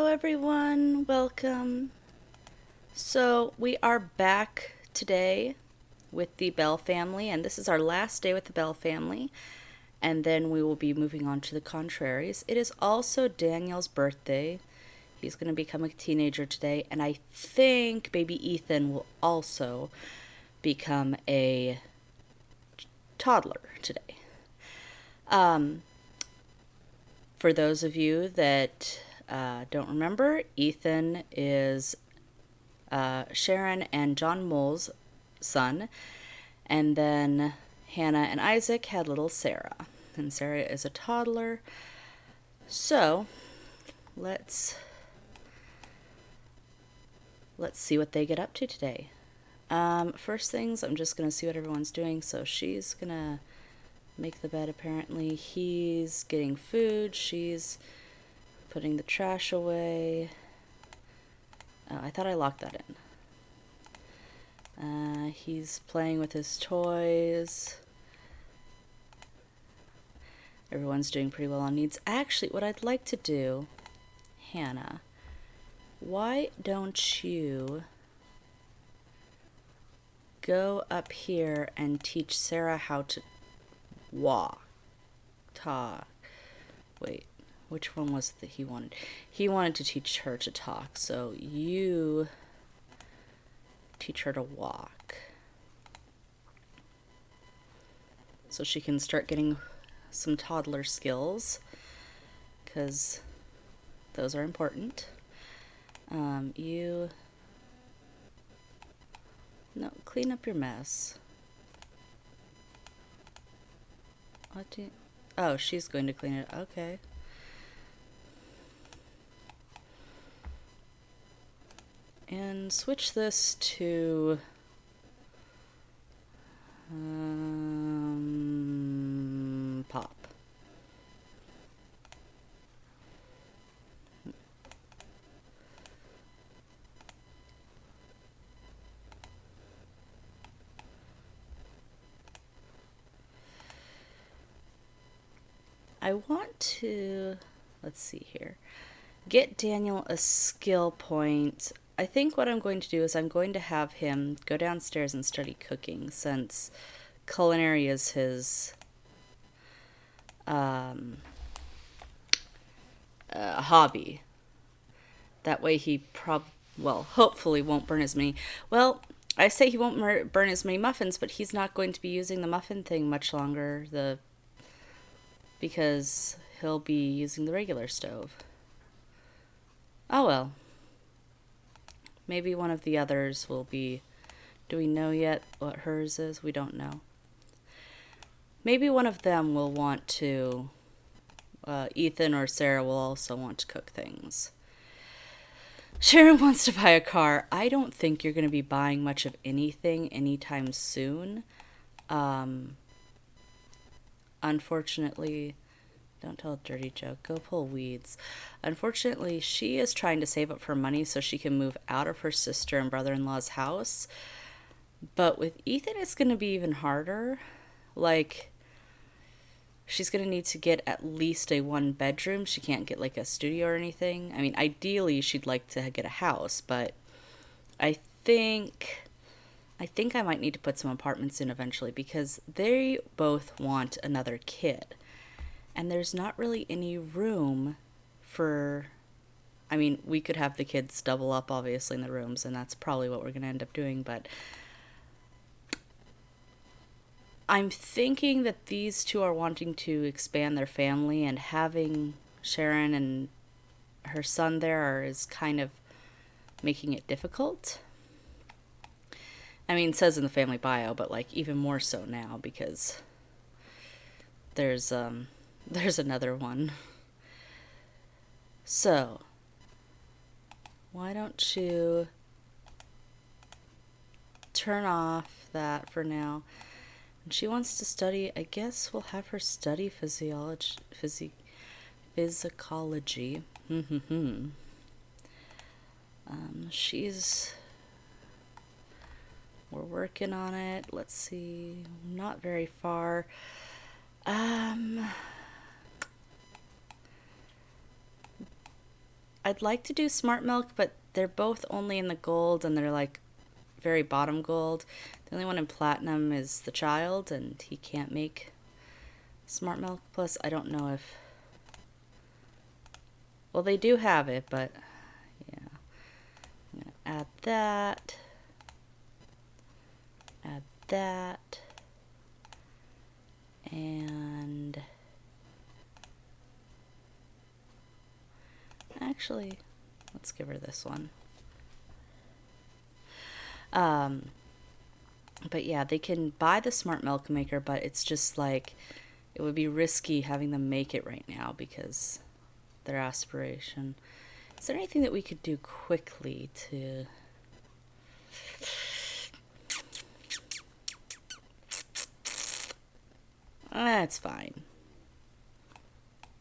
Hello, everyone. Welcome. So, we are back today with the Bell family, and this is our last day with the Bell family, and then we will be moving on to the Contraries. It is also Daniel's birthday. He's going to become a teenager today, and I think baby Ethan will also become a toddler today. For those of you that don't remember, Ethan is Sharon and John Mole's son, and then Hannah and Isaac had little Sarah, and Sarah is a toddler. So let's see what they get up to today. First things, I'm just gonna see what everyone's doing. So she's gonna make the bed. Apparently, he's getting food. She's putting the trash away. Oh, I thought I locked that in. He's playing with his toys. Everyone's doing pretty well on needs. Actually, what I'd like to do, Hannah, why don't you go up here and teach Sarah how to walk, talk. Wait, which one was it that he wanted? He wanted to teach her to talk, so you teach her to walk. So she can start getting some toddler skills, because those are important. No, clean up your mess. Oh, she's going to clean it. Okay. And switch this to pop. I want to, let's see here, get Daniel a skill point. I think what I'm going to do is I'm going to have him go downstairs and study cooking, since culinary is his hobby. That way he hopefully won't burn as many. Well, I say he won't burn as many muffins, but he's not going to be using the muffin thing much longer, because he'll be using the regular stove. Oh well. Maybe one of the others will be... Do we know yet what hers is? We don't know. Maybe one of them will want to... Ethan or Sarah will also want to cook things. Sharon wants to buy a car. I don't think you're going to be buying much of anything anytime soon. Unfortunately... Don't tell a dirty joke. Go pull weeds. Unfortunately, she is trying to save up her money so she can move out of her sister and brother-in-law's house. But with Ethan, it's going to be even harder. Like, she's going to need to get at least a one-bedroom. She can't get, like, a studio or anything. I mean, ideally, she'd like to get a house, but I think I might need to put some apartments in eventually, because they both want another kid. And there's not really any room for... I mean, we could have the kids double up, obviously, in the rooms, and that's probably what we're going to end up doing, but... I'm thinking that these two are wanting to expand their family, and having Sharon and her son there is kind of making it difficult. I mean, it says in the family bio, but, like, even more so now, because there's another one. So, why don't you turn off that for now? And she wants to study, I guess we'll have her study physicology. We're working on it. Let's see, not very far. I'd like to do smart milk, but they're both only in the gold and they're like very bottom gold. The only one in platinum is the child, and he can't make smart milk. Plus, I don't know if. Well, they do have it, but yeah. I'm going to add that. Add that. And actually, let's give her this one. But yeah, they can buy the smart milk maker, but it's just like it would be risky having them make it right now because their aspiration. Is there anything that we could do quickly to... That's fine.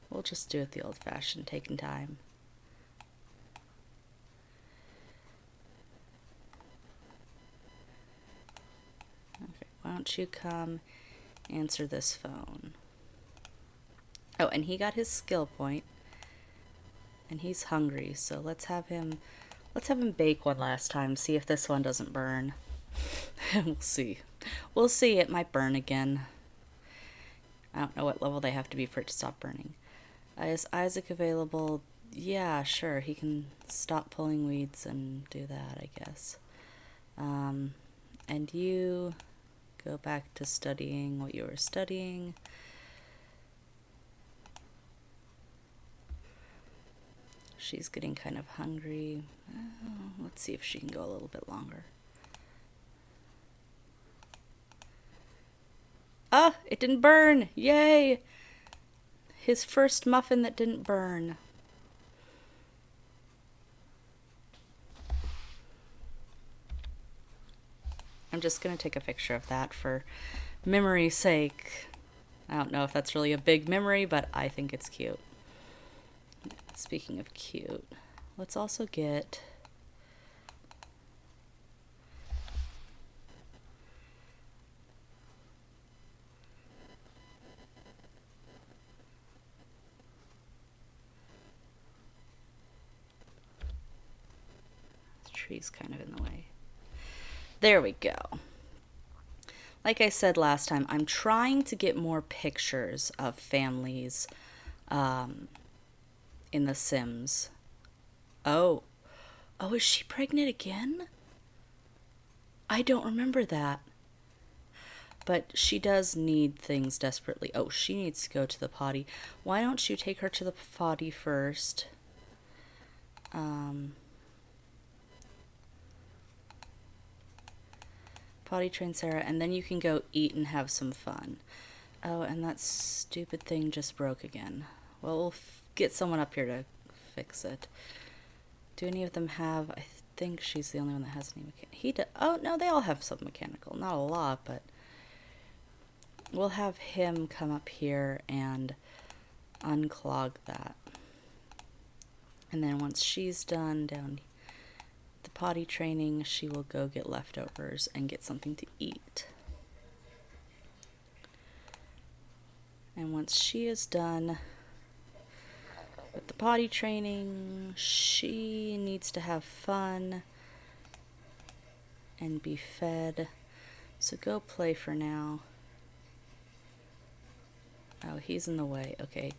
We'll just do it the old-fashioned, taking time. Okay, why don't you come answer this phone? Oh, and he got his skill point. And he's hungry, so let's have him bake one last time, see if this one doesn't burn. We'll see. We'll see, it might burn again. I don't know what level they have to be for it to stop burning. Is Isaac available? Yeah, sure, he can stop pulling weeds and do that, I guess. And you go back to studying what you were studying. She's getting kind of hungry. Let's see if she can go a little bit longer. Ah, it didn't burn! Yay! His first muffin that didn't burn. I'm just going to take a picture of that for memory's sake. I don't know if that's really a big memory, but I think it's cute. Speaking of cute, let's also get... The tree's kind of in the way. There we go. Like I said last time, I'm trying to get more pictures of families in The Sims. Oh, is she pregnant again? I don't remember that. But she does need things desperately. Oh, she needs to go to the potty. Why don't you take her to the potty first? Potty train Sarah, and then you can go eat and have some fun. Oh, and that stupid thing just broke again. Well, we'll get someone up here to fix it. Do any of them have... I think she's the only one that has any mechanical. Oh, no, they all have some mechanical. Not a lot, but... We'll have him come up here and unclog that. And then once she's done down the potty training, she will go get leftovers and get something to eat. And once she is done with the potty training, she needs to have fun and be fed. So go play for now. Oh, he's in the way. Okay.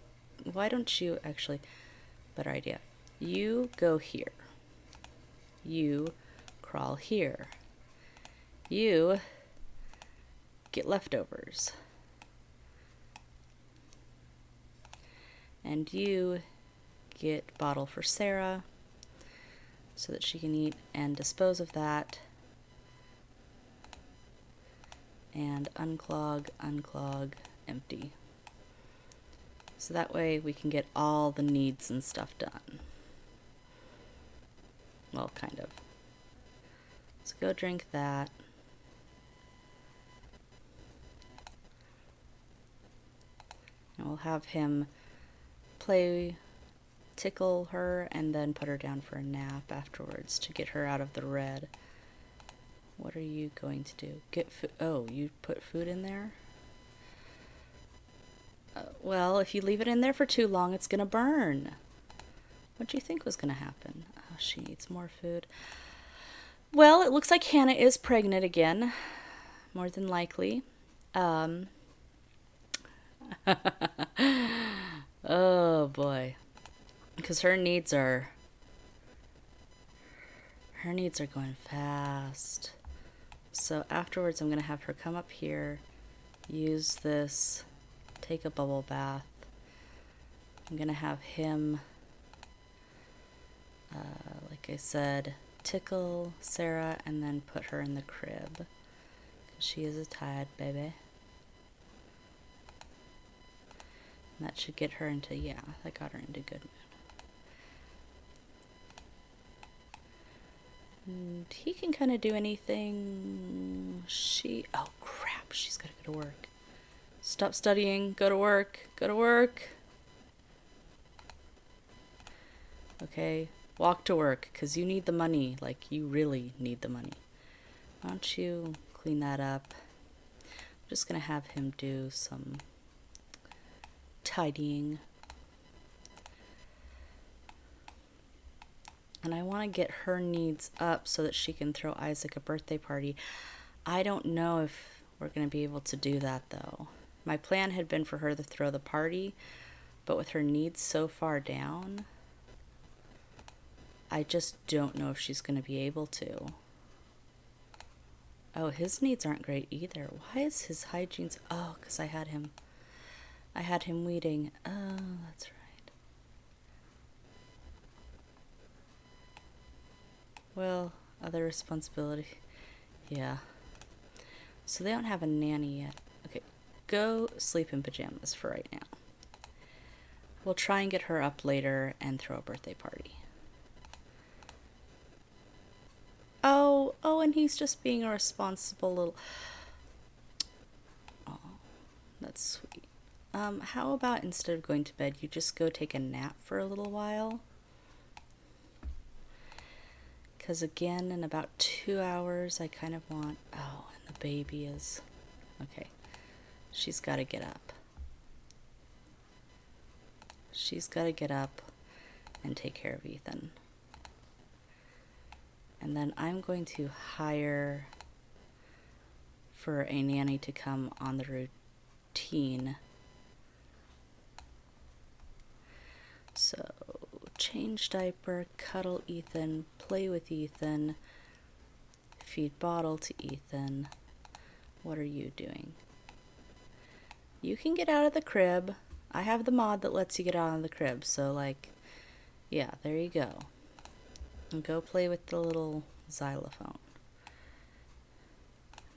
Why don't you actually... Better idea. You go here. You crawl here. You get leftovers. And you get bottle for Sarah so that she can eat and dispose of that. And unclog, empty. So that way we can get all the needs and stuff done. Well, kind of. So go drink that. And we'll have him tickle her, and then put her down for a nap afterwards to get her out of the red. What are you going to do? Get food. Oh, you put food in there? Well, if you leave it in there for too long, it's gonna burn. What do you think was going to happen? Oh, she needs more food. Well, it looks like Hannah is pregnant again, more than likely. Um, oh boy, because her needs are going fast. So afterwards, I'm gonna have her come up here, use this, take a bubble bath. I'm gonna have him, like I said, tickle Sarah and then put her in the crib. 'Cause she is a tired baby. And that should get her into, yeah, that got her into good mood. And he can kind of do anything. Oh crap, she's gotta go to work. Stop studying, go to work, go to work. Okay, walk to work, because you need the money. Like, you really need the money. Why don't you clean that up? I'm just gonna have him do some tidying. And I want to get her needs up so that she can throw Isaac a birthday party. I don't know if we're going to be able to do that, though. My plan had been for her to throw the party, but with her needs so far down, I just don't know if she's going to be able to. Oh, his needs aren't great either. Why is his hygiene... Oh, because I had him weeding. Oh, that's right. Well, other responsibility. Yeah. So they don't have a nanny yet. Okay, go sleep in pajamas for right now. We'll try and get her up later and throw a birthday party. Oh, and he's just being a responsible little... Oh, that's sweet. How about instead of going to bed, you just go take a nap for a little while? Because again, in about 2 hours, I kind of want... Oh, and the baby is... Okay. She's got to get up. She's got to get up and take care of Ethan. And then I'm going to hire for a nanny to come on the routine. So, change diaper, cuddle Ethan, play with Ethan, feed bottle to Ethan. What are you doing? You can get out of the crib. I have the mod that lets you get out of the crib, so like, yeah, there you go. And go play with the little xylophone.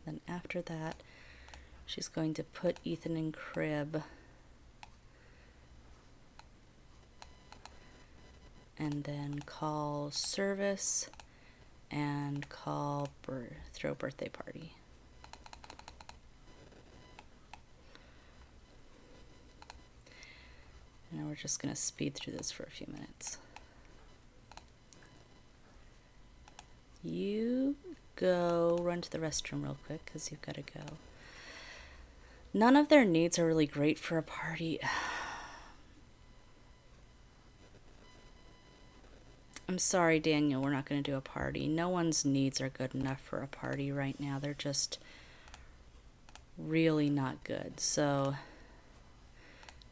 Then after that, she's going to put Ethan in crib. And then call service and call throw birthday party. And we're just going to speed through this for a few minutes. You go run to the restroom real quick because you've got to go. None of their needs are really great for a party. I'm sorry, Daniel, we're not going to do a party. No one's needs are good enough for a party right now. They're just really not good. So,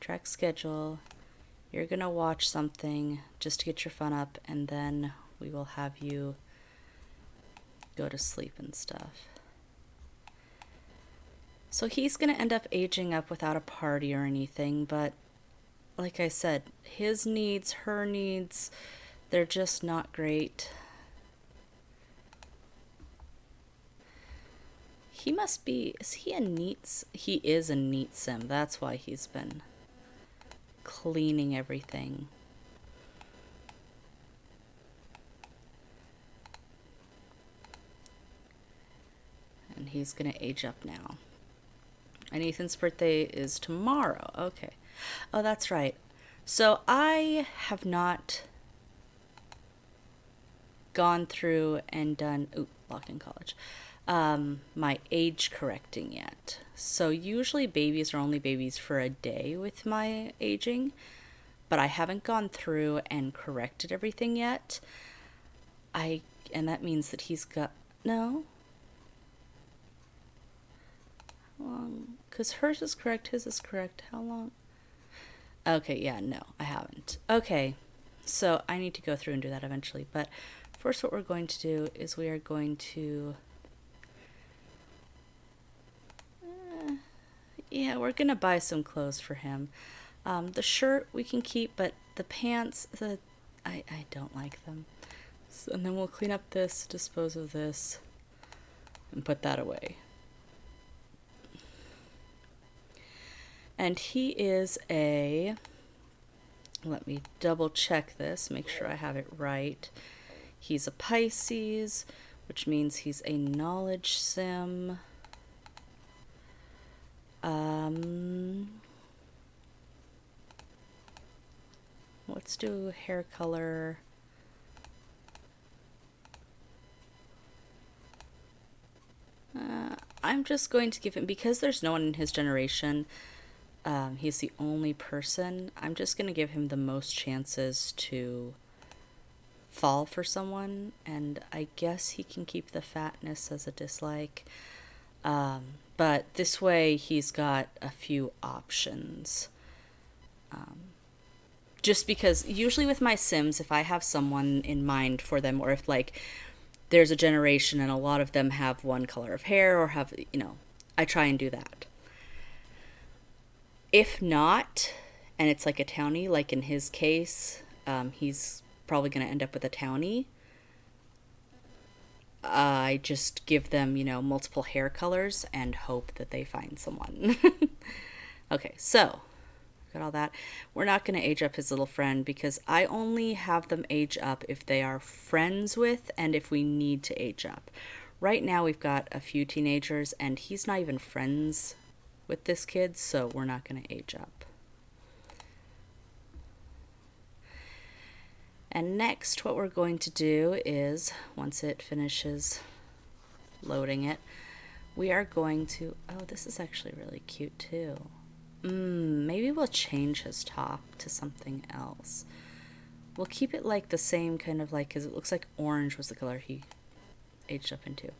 track schedule. You're going to watch something just to get your fun up, and then we will have you go to sleep and stuff. So he's going to end up aging up without a party or anything, but like I said, his needs, her needs... They're just not great. He must be... Is he a neat... He is a neat sim. That's why he's been cleaning everything. And he's going to age up now. And Ethan's birthday is tomorrow. Okay. Oh, that's right. So I have not... gone through and done locked in college my age correcting yet. So usually babies are only babies for a day with my aging, but I haven't gone through and corrected everything yet. And that means that he's got, no, how long? Because hers is correct, his is correct. How long? Okay, yeah, no, I haven't. Okay, so I need to go through and do that eventually. But first, what we're going to do is we are going to, yeah, we're gonna buy some clothes for him. The shirt we can keep, but the pants, I don't like them. So, and then we'll clean up this, dispose of this, and put that away. And he is a, let me double check this, make sure I have it right. He's a Pisces, which means he's a knowledge sim. Let's do hair color. I'm just going to give him, because there's no one in his generation, he's the only person, I'm just going to give him the most chances to fall for someone, and I guess he can keep the fatness as a dislike. But this way he's got a few options. Just because usually with my Sims, if I have someone in mind for them, or if like there's a generation and a lot of them have one color of hair or have, I try and do that. If not, and it's like a townie, like in his case, he's probably going to end up with a townie. I just give them, multiple hair colors and hope that they find someone. Okay, so got all that. We're not going to age up his little friend because I only have them age up if they are friends with and if we need to age up. Right now we've got a few teenagers and he's not even friends with this kid, so we're not going to age up. And next what we're going to do is, once it finishes loading it, we are going to, oh, this is actually really cute too. Maybe we'll change his top to something else. We'll keep it like the same kind of like, because it looks like orange was the color he aged up into.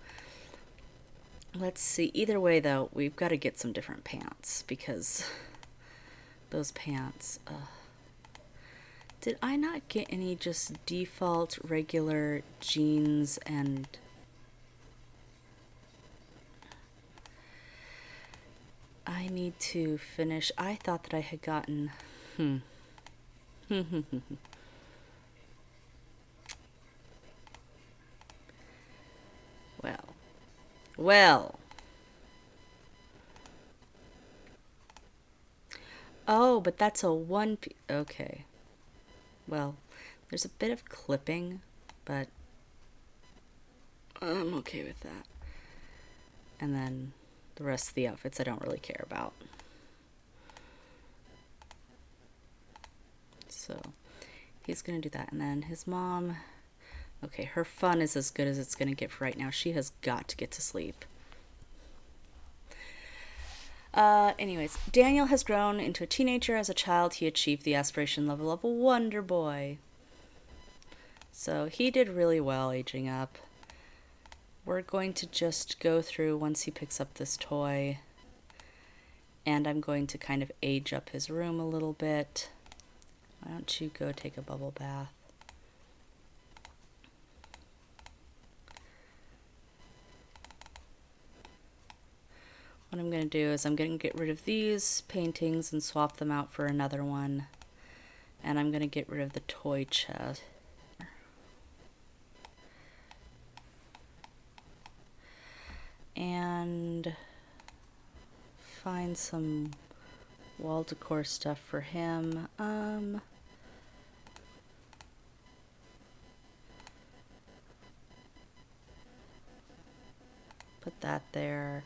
Let's see. Either way, though, we've got to get some different pants because those pants. Did I not get any just default regular jeans and... I need to finish. I thought that I had gotten... Well. Oh, but that's a one... Okay. Well, there's a bit of clipping, but I'm okay with that. And then the rest of the outfits I don't really care about. So he's going to do that. And then his mom... Okay, her fun is as good as it's going to get for right now. She has got to get to sleep. Anyways, Daniel has grown into a teenager. As a child, he achieved the aspiration level of a Wonder Boy. So he did really well aging up. We're going to just go through once he picks up this toy. And I'm going to kind of age up his room a little bit. Why don't you go take a bubble bath? What I'm going to do is I'm going to get rid of these paintings and swap them out for another one. And I'm going to get rid of the toy chest. And find some wall decor stuff for him. Put that there.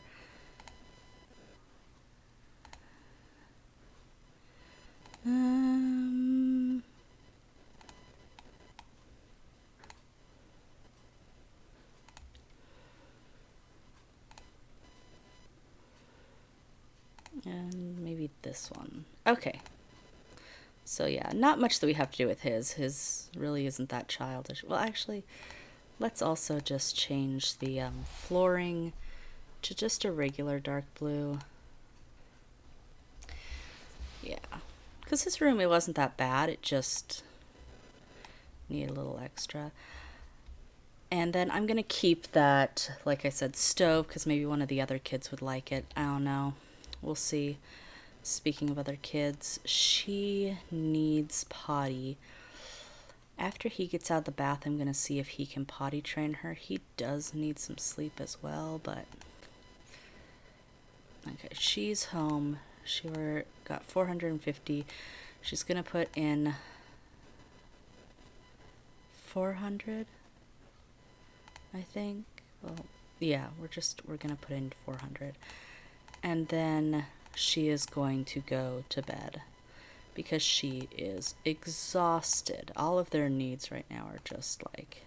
And maybe this one. Okay. So yeah, not much that we have to do with his. His really isn't that childish. Well, actually, let's also just change the flooring to just a regular dark blue. Yeah, because his room, it wasn't that bad. It just needed a little extra. And then I'm going to keep that, like I said, stove, because maybe one of the other kids would like it. I don't know. We'll see. Speaking of other kids, she needs potty. After he gets out of the bath, I'm going to see if he can potty train her. He does need some sleep as well, but... Okay, she's home. She got 450. She's going to put in 400, I think. Well, yeah, we're going to put in 400. And then she is going to go to bed because she is exhausted. All of their needs right now are just like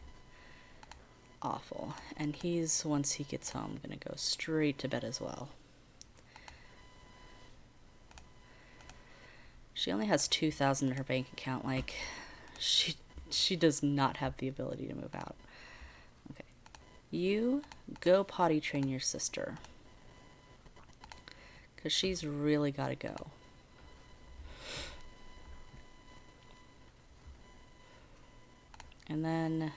awful. And once he gets home, going to go straight to bed as well. She only has 2,000 in her bank account. Like, she does not have the ability to move out. Okay. You go potty train your sister. Because she's really got to go. And then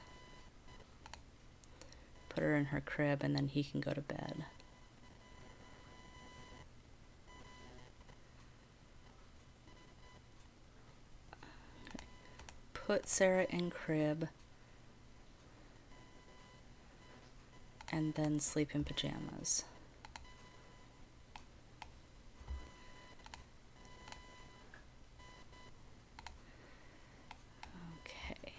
put her in her crib, and then he can go to bed. Okay. Put Sarah in crib. And then sleep in pajamas. Okay.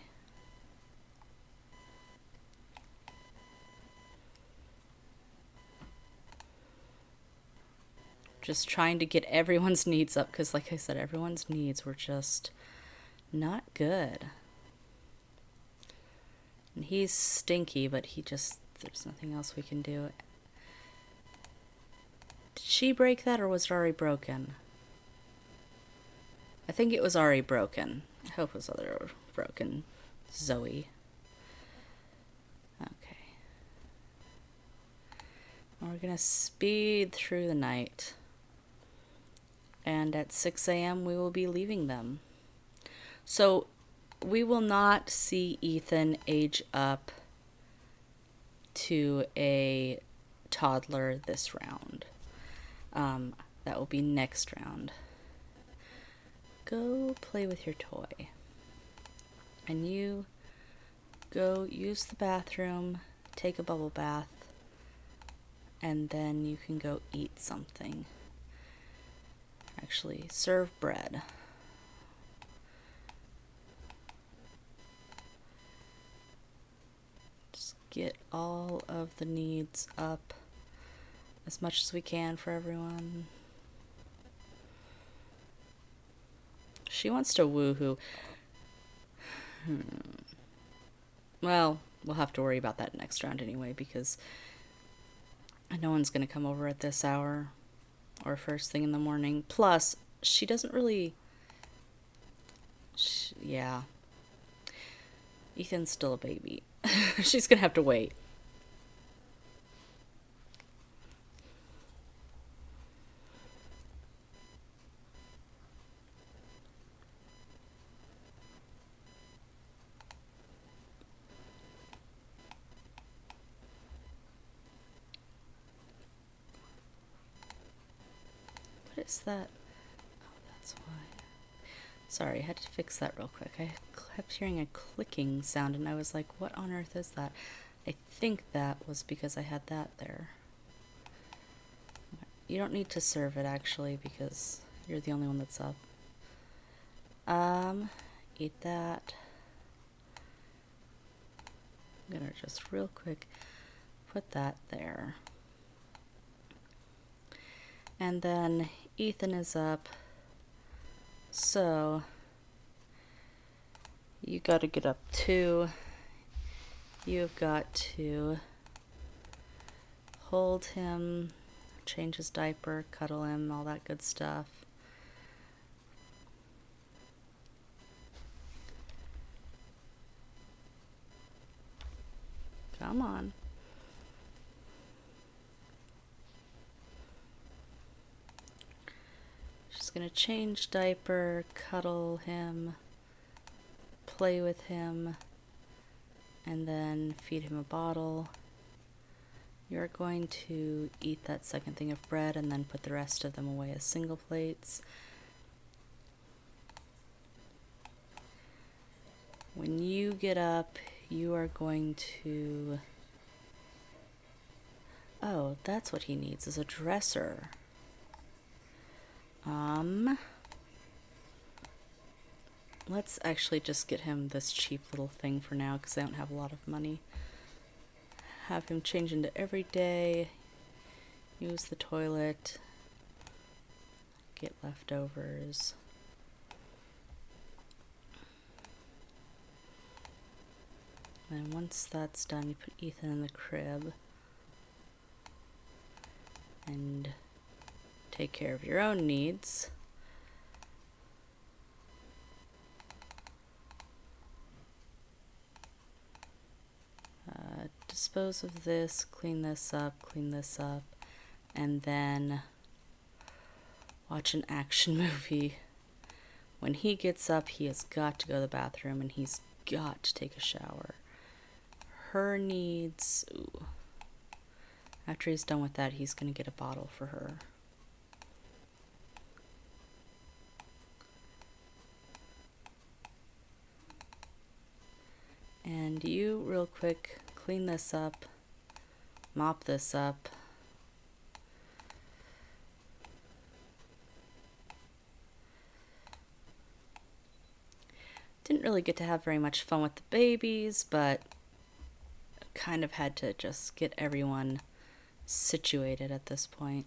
Just trying to get everyone's needs up, because like I said, everyone's needs were just not good. And he's stinky, but there's nothing else we can do. Did she break that, or was it already broken? I think it was already broken. I hope it was already broken. Zoe. Okay. We're gonna speed through the night. And at 6 a.m. we will be leaving them. So we will not see Ethan age up to a toddler this round. That will be next round. Go play with your toy. And you go use the bathroom, take a bubble bath, and then you can go eat something. Actually, serve bread. Just get all of the needs up as much as we can for everyone. She wants to woohoo. Well, we'll have to worry about that next round anyway, because no one's going to come over at this hour or first thing in the morning. Plus, she doesn't really... yeah. Ethan's still a baby. She's going to have to wait. What is that? Oh, that's why. Sorry, I had to fix that real quick. I kept hearing a clicking sound, and I was like, what on earth is that? I think that was because I had that there. You don't need to serve it, actually, because you're the only one that's up. Eat that. I'm gonna just real quick put that there. And then Ethan is up. So you got to get up too. You've got to hold him, change his diaper, cuddle him, all that good stuff. Come on. She's gonna change diaper, cuddle him, play with him, and then feed him a bottle. You're going to eat that second thing of bread and then put the rest of them away as single plates. When you get up, you are going to... Oh, that's what he needs, is a dresser. Let's actually just get him this cheap little thing for now because I don't have a lot of money. Have him change into every day, use the toilet, get leftovers. And once that's done, you put Ethan in the crib and take care of your own needs. Dispose of this, clean this up, and then watch an action movie. When he gets up, he has got to go to the bathroom and he's got to take a shower. Her needs... Ooh. After he's done with that, he's going to get a bottle for her. And you, real quick, clean this up, mop this up. Didn't really get to have very much fun with the babies, but kind of had to just get everyone situated at this point.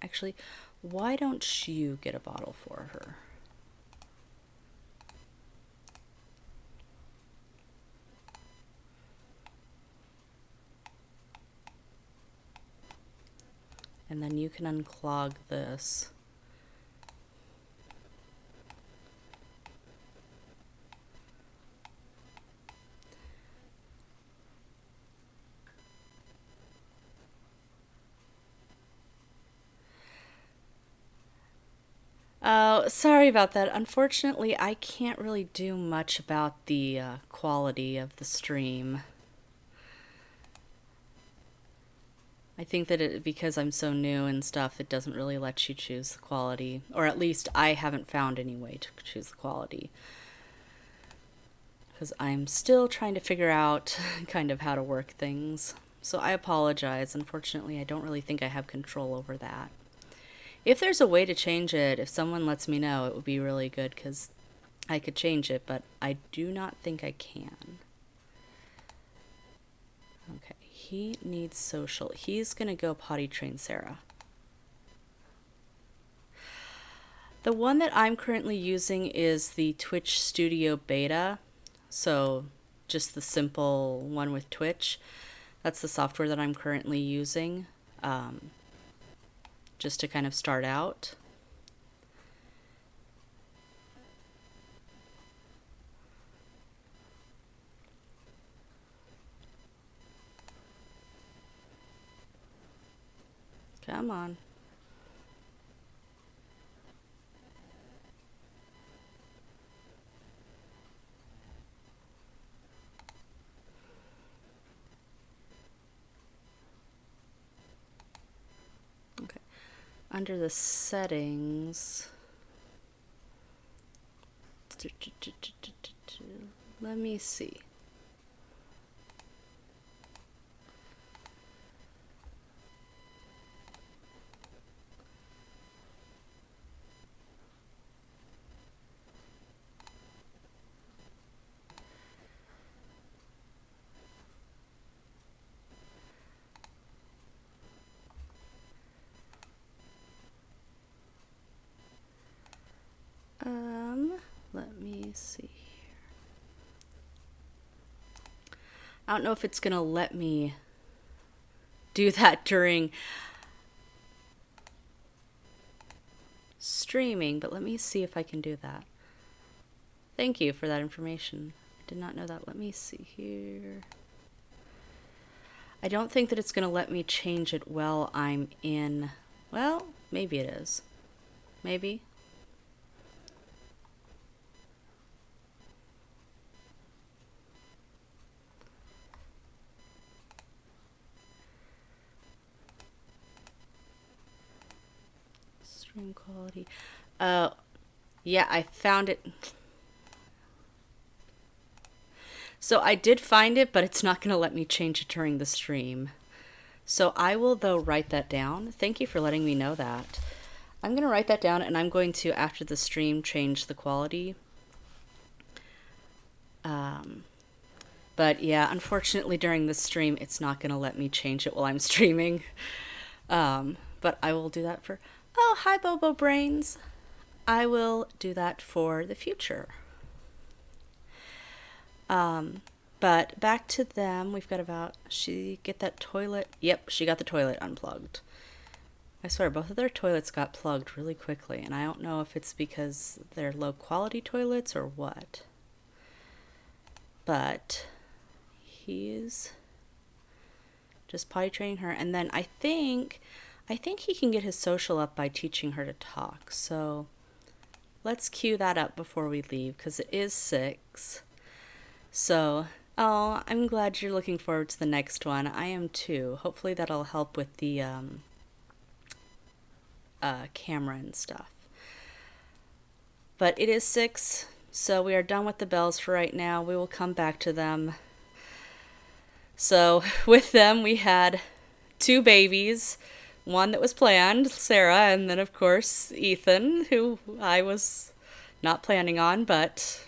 Actually, why don't you get a bottle for her? And then you can unclog this. Oh, sorry about that. Unfortunately, I can't really do much about the quality of the stream. I think that because I'm so new and stuff, it doesn't really let you choose the quality. Or at least I haven't found any way to choose the quality. Because I'm still trying to figure out kind of how to work things. So I apologize. Unfortunately, I don't really think I have control over that. If there's a way to change it, if someone lets me know, it would be really good because I could change it, but I do not think I can. Okay. He needs social. He's going to go potty train Sarah. The one that I'm currently using is the Twitch Studio Beta. So just the simple one with Twitch. That's the software that I'm currently using just to kind of start out. Come on. Okay. Under the settings, let me see. Let me see here. I don't know if it's gonna let me do that during streaming, but let me see if I can do that. Thank you for that information. Did not know that. Let me see here. I don't think that it's going to let me change it while I'm in. Well, maybe it is. Maybe. Stream quality. Yeah, I found it. So I did find it, but it's not going to let me change it during the stream. So I will, though, write that down. Thank you for letting me know that. I'm going to write that down, and I'm going to, after the stream, change the quality. But yeah, unfortunately, during the stream, it's not going to let me change it while I'm streaming. But I will do that for... Oh, hi, Bobo Brains. I will do that for the future. But back to them. We've got about... She get that toilet... Yep, she got the toilet unplugged. I swear, both of their toilets got plugged really quickly, and I don't know if it's because they're low-quality toilets or what. But he's just potty training her, and then I think he can get his social up by teaching her to talk. So let's cue that up before we leave, because it is 6. So, oh, I'm glad you're looking forward to the next one. I am too. Hopefully that'll help with the camera and stuff. But it is 6, so we are done with the bells for right now. We will come back to them. So with them, we had 2 babies. One that was planned, Sarah, and then of course Ethan, who I was not planning on, but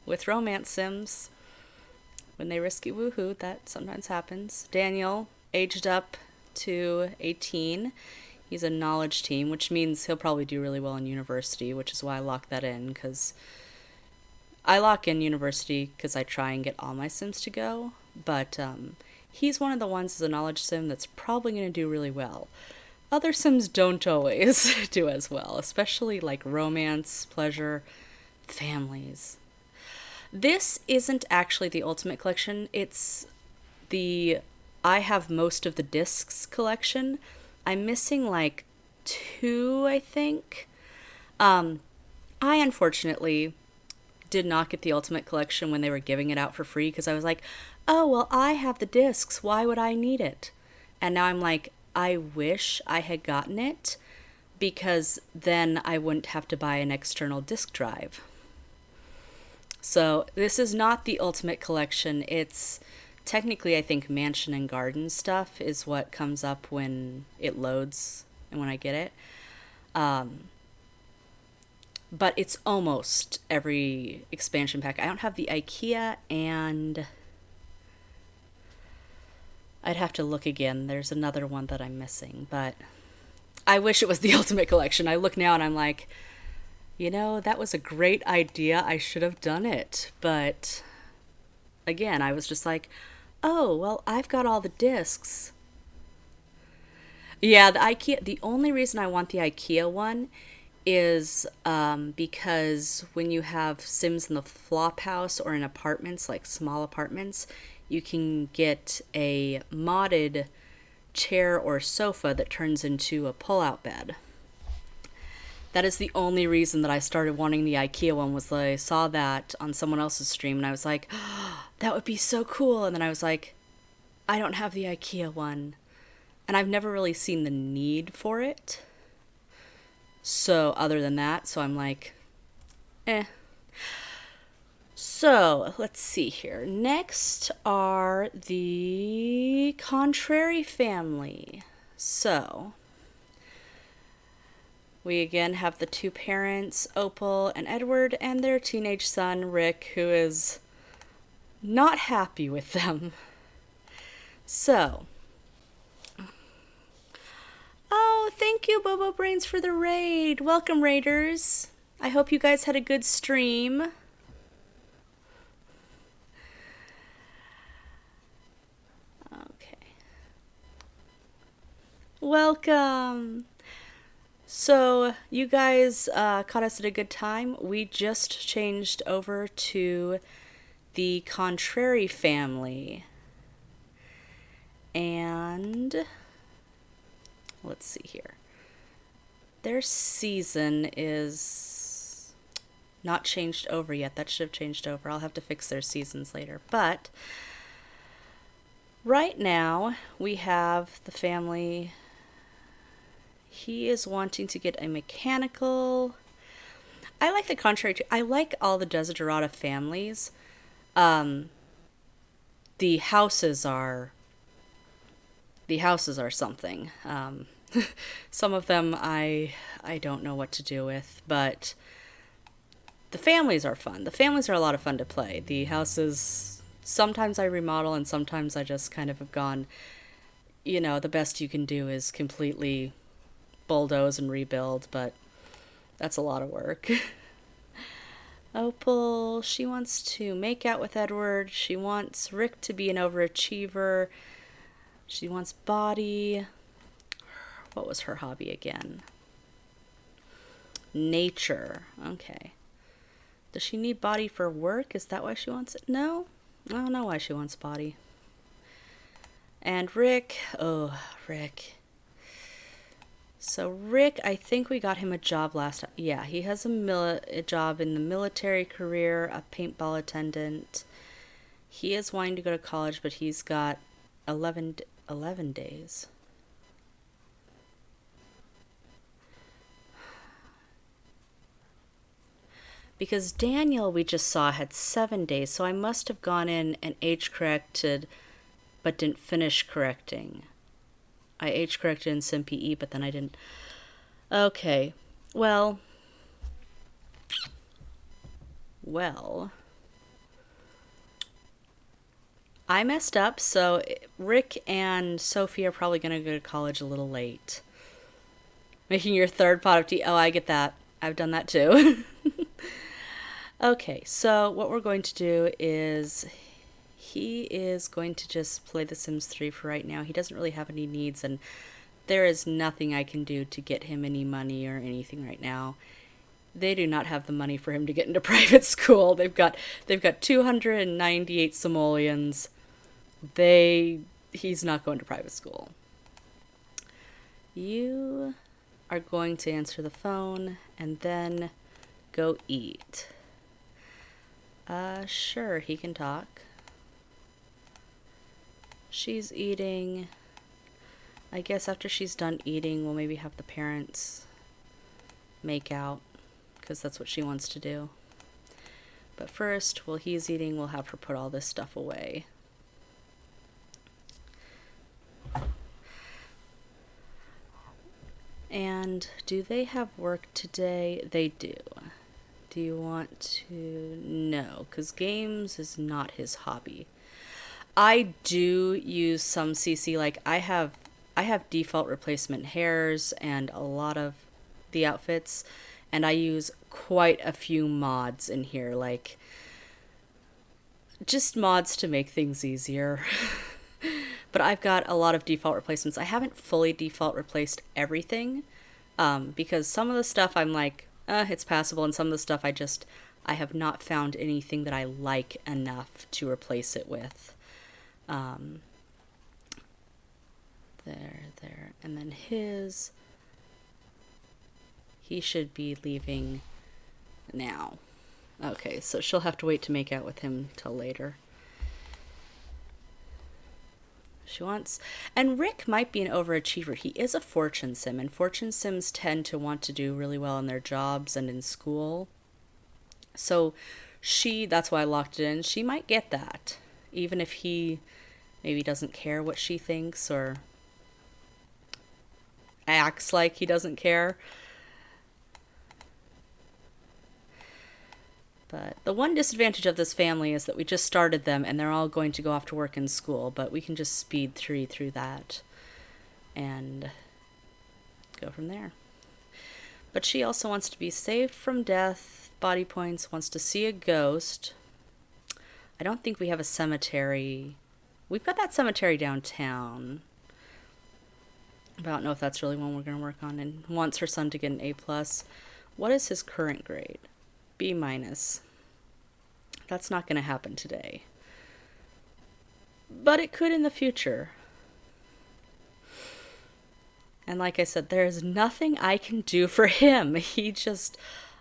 with romance sims, when they risky woohoo, that sometimes happens. Daniel aged up to 18. He's a knowledge team, which means he'll probably do really well in university, which is why I lock that in, because I lock in university because I try and get all my sims to go, but he's one of the ones as a knowledge sim that's probably going to do really well. Other sims don't always do as well, especially like romance, pleasure, families. This isn't actually the Ultimate Collection. It's the I have most of the discs collection. I'm missing like 2, I think. I unfortunately did not get the Ultimate Collection when they were giving it out for free because I was like, oh, well, I have the discs. Why would I need it? And now I'm like, I wish I had gotten it because then I wouldn't have to buy an external disc drive. So this is not the Ultimate Collection. It's technically, I think, Mansion and Garden stuff is what comes up when it loads and when I get it. But it's almost every expansion pack. I don't have the IKEA, and I'd have to look again. There's another one that I'm missing, but I wish it was the Ultimate Collection. I look now and I'm like, you know, that was a great idea. I should have done it. But again, I was just like, oh, well, I've got all the discs. Yeah, the IKEA, the only reason I want the IKEA one is because when you have Sims in the flop house or in apartments, like small apartments, you can get a modded chair or sofa that turns into a pull-out bed. That is the only reason that I started wanting the IKEA one, was that I saw that on someone else's stream and I was like, oh, that would be so cool. And then I was like, I don't have the IKEA one. And I've never really seen the need for it. So other than that, so I'm like, eh. So let's see here. Next are the Contrary family. So we again have the 2 parents, Opal and Edward, and their teenage son, Rick, who is not happy with them. So, oh, thank you, Bobo Brains, for the raid. Welcome, raiders. I hope you guys had a good stream. Okay. Welcome. So, you guys caught us at a good time. We just changed over to the Contrary family. And let's see here. Their season is not changed over yet. That should have changed over. I'll have to fix their seasons later. But right now, we have the family. He is wanting to get a mechanical. I like the contrary to. I like all the Desiderata families. Um, the houses are. The houses are something. Some of them I don't know what to do with, but the families are fun. The families are a lot of fun to play. The houses, sometimes I remodel and sometimes I just kind of have gone, the best you can do is completely bulldoze and rebuild, but that's a lot of work. Opal, she wants to make out with Edward. She wants Rick to be an overachiever. She wants body. What was her hobby again? Nature. Okay. Does she need body for work? Is that why she wants it? No? I don't know why she wants body. And Rick. Oh, Rick. So Rick, I think we got him a job last time. Yeah, he has a job in the military career, a paintball attendant. He is wanting to go to college, but he's got 11 days. Because Daniel, we just saw, had 7 days, so I must have gone in and age corrected, but didn't finish correcting. I age corrected in SimPE, but then I didn't. Okay, well, I messed up, so Rick and Sophie are probably going to go to college a little late. Making your third pot of tea. Oh, I get that. I've done that too. Okay, so what we're going to do is he is going to just play The Sims 3 for right now. He doesn't really have any needs, and there is nothing I can do to get him any money or anything right now. They do not have the money for him to get into private school. They've got 298 simoleons. He's not going to private school. You are going to answer the phone and then go eat. Sure, he can talk. She's eating. I guess after she's done eating, we'll maybe have the parents make out, because that's what she wants to do. But first, while he's eating, we'll have her put all this stuff away. And do they have work today? They do. Do you want to? No, because games is not his hobby. I do use some CC, like I have default replacement hairs and a lot of the outfits, and I use quite a few mods in here, like just mods to make things easier. But I've got a lot of default replacements. I haven't fully default replaced everything, because some of the stuff I'm like, it's passable, and some of the stuff I have not found anything that I like enough to replace it with. There, and then he should be leaving now. Okay, so she'll have to wait to make out with him till later. She wants, and Rick might be an overachiever. He is a fortune sim, and fortune sims tend to want to do really well in their jobs and in school. So that's why I locked it in. She might get that, even if he maybe doesn't care what she thinks or acts like he doesn't care. But the one disadvantage of this family is that we just started them and they're all going to go off to work in school, but we can just speed through that and go from there. But she also wants to be saved from death, body points, wants to see a ghost. I don't think we have a cemetery. We've got that cemetery downtown. I don't know if that's really one we're going to work on, and wants her son to get an A+. What is his current grade? B-. That's not going to happen today. But it could in the future. And like I said, there's nothing I can do for him.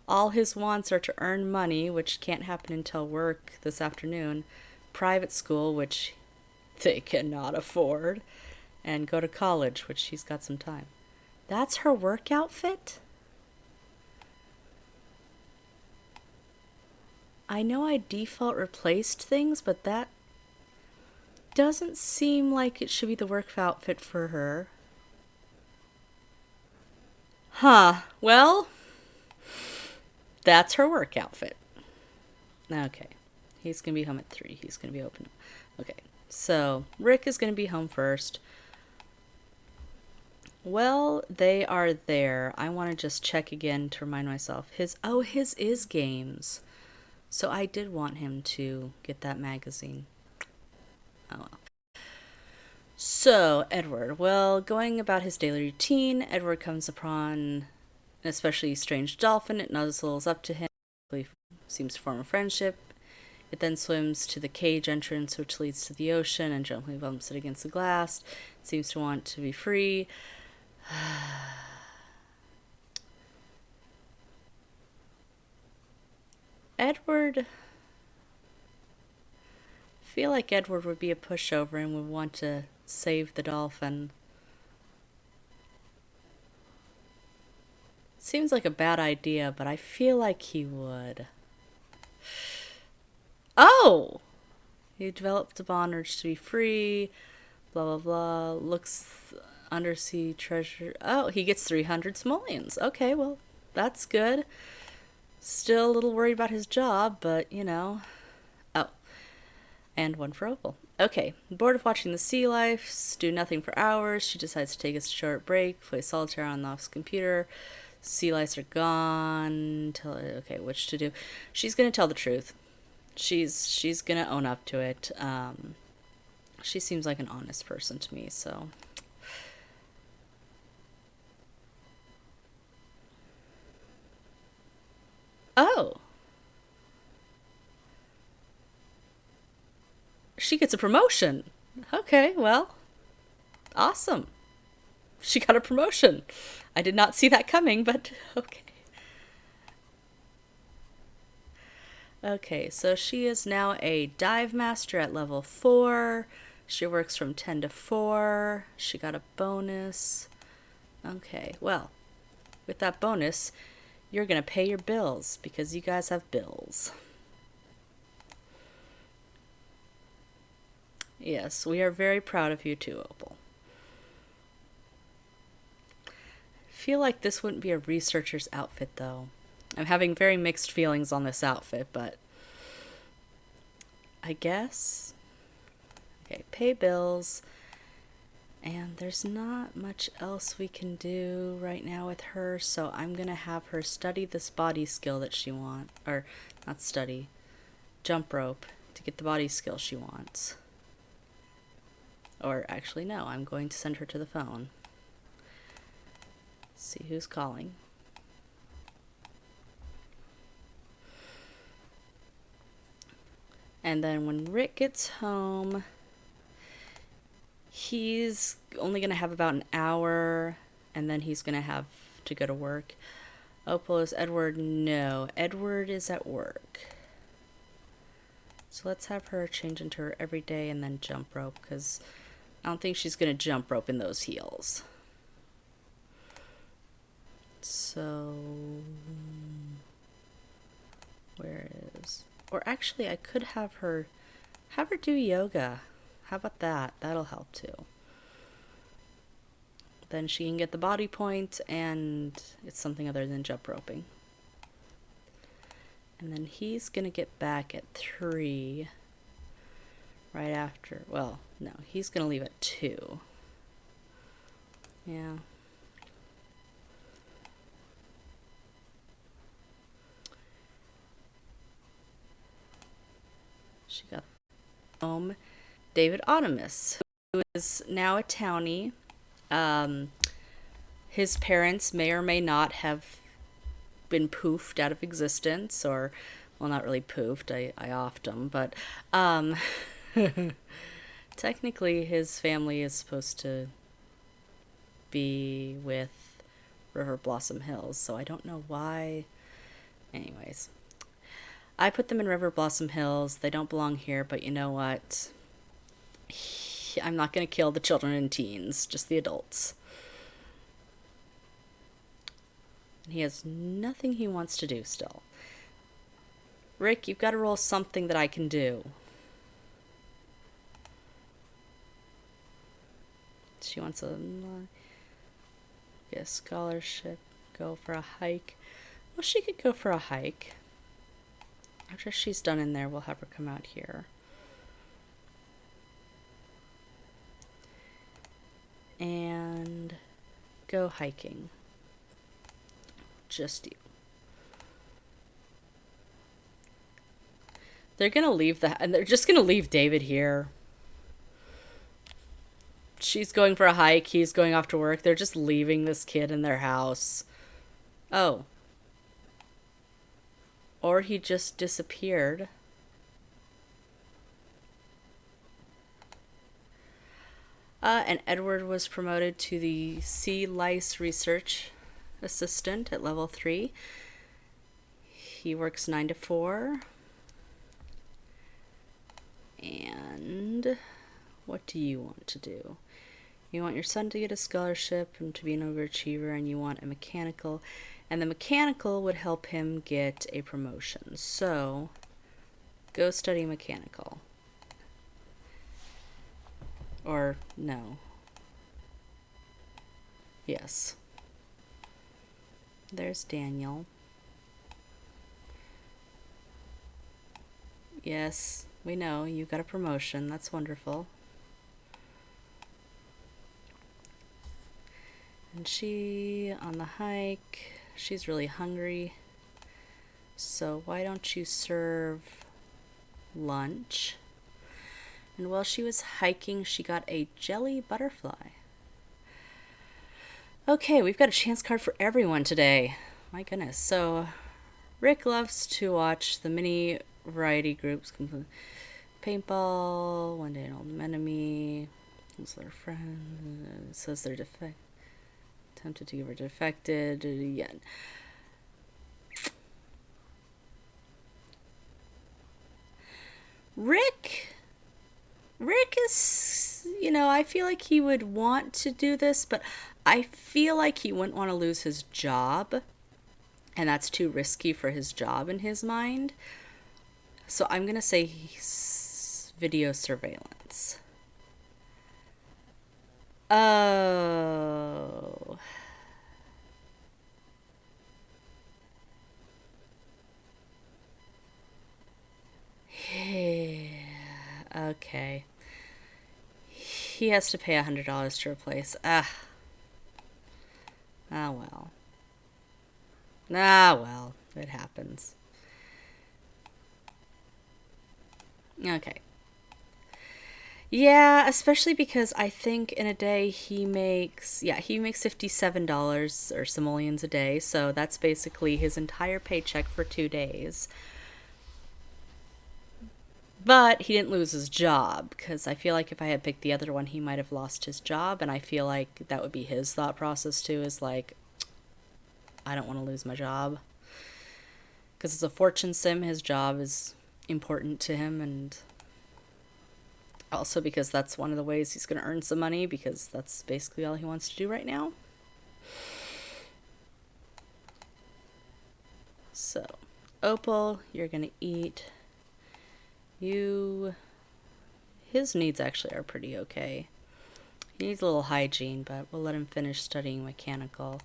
All his wants are to earn money, which can't happen until work this afternoon, private school, which they cannot afford, and go to college, which he's got some time. That's her work outfit? I know I default replaced things, but that doesn't seem like it should be the work outfit for her. Huh. Well, that's her work outfit. Okay. He's going to be home at 3. He's going to be open. Okay. So, Rick is going to be home first. Well, they are there. I want to just check again to remind myself. His is games. So I did want him to get that magazine. Oh well. So, Edward. Well, going about his daily routine, Edward comes upon an especially strange dolphin. It nuzzles up to him. He seems to form a friendship. It then swims to the cage entrance, which leads to the ocean, and gently bumps it against the glass. It seems to want to be free. Edward... I feel like Edward would be a pushover and would want to save the dolphin. Seems like a bad idea, but I feel like he would. Oh! He developed a bond urge to be free. Blah, blah, blah. Looks undersea treasure. Oh, he gets 300 simoleons. Okay, well, that's good. Still a little worried about his job, but, you know. Oh. And 1 for Opal. Okay, bored of watching the sea life, do nothing for hours. She decides to take a short break, play solitaire on the office computer. Sea lice are gone. Okay, which to do? She's gonna tell the truth. She's gonna own up to it. She seems like an honest person to me, so. Oh, she gets a promotion. Okay, well, awesome. She got a promotion. I did not see that coming, but okay. Okay, so she is now a dive master at level 4. She works from 10 to 4. She got a bonus. Okay, well, with that bonus, you're going to pay your bills because you guys have bills. Yes, we are very proud of you too, Opal. I feel like this wouldn't be a researcher's outfit, though. I'm having very mixed feelings on this outfit, but I guess. Okay, pay bills. And there's not much else we can do right now with her, so I'm going to have her study this body skill that she wants. Or, not study, jump rope to get the body skill she wants. Or, actually, no, I'm going to send her to the phone. See who's calling. And then when Rick gets home, he's only going to have about an hour, and then he's going to have to go to work. Opal, is Edward? No, Edward is at work. So let's have her change into her everyday and then jump rope, because I don't think she's going to jump rope in those heels. So, where is... Or actually, I could have her do yoga. How about that? That'll help too. Then she can get the body point, and it's something other than jump roping. And then he's gonna get back at 3. Right after. Well, no, he's gonna leave at 2. Yeah. She got home. David Automus, who is now a townie. His parents may or may not have been poofed out of existence, or Well, not really poofed. I offed him, but technically his family is supposed to be with River Blossom Hills, so I don't know why. Anyways, I put them in River Blossom Hills. They don't belong here, but you know what? I'm not going to kill the children and teens, just the adults. And he has nothing he wants to do still. Rick, you've got to roll something that I can do. She wants a get a scholarship, go for a hike. Well, she could go for a hike. After she's done in there, we'll have her come out here. And go hiking. Just you. They're gonna leave and they're just gonna leave David here. She's going for a hike, he's going off to work. They're just leaving this kid in their house. Oh. Or he just disappeared. And Edward was promoted to the sea lice research assistant at level 3. He works 9 to 4. And what do you want to do? You want your son to get a scholarship and to be an overachiever, and you want a mechanical, and the mechanical would help him get a promotion. So go study mechanical. Or no. Yes. There's Daniel. Yes, we know you got a promotion. That's wonderful. And she on the hike, she's really hungry. So why don't you serve lunch? And while she was hiking, she got a jelly butterfly. Okay, we've got a chance card for everyone today. My goodness. So Rick loves to watch the mini variety groups. Paintball, one day an old enemy, who's their friend, says they're tempted to give her defected. Yeah. Rick is, I feel like he would want to do this, but I feel like he wouldn't want to lose his job, and that's too risky for his job in his mind. So I'm going to say he's video surveillance. Oh. Okay. He has to pay $100 to replace. Ah, well. Well. It happens. Okay. Yeah, especially because I think in a day he makes $57 or simoleons a day, so that's basically his entire paycheck for 2 days. But he didn't lose his job, because I feel like if I had picked the other one, he might have lost his job, and I feel like that would be his thought process too, is like, I don't want to lose my job. Because it's a fortune sim, his job is important to him, and also because that's one of the ways he's going to earn some money, because that's basically all he wants to do right now. So, Opal, you're going to eat. His needs actually are pretty okay. He needs a little hygiene, but we'll let him finish studying mechanical.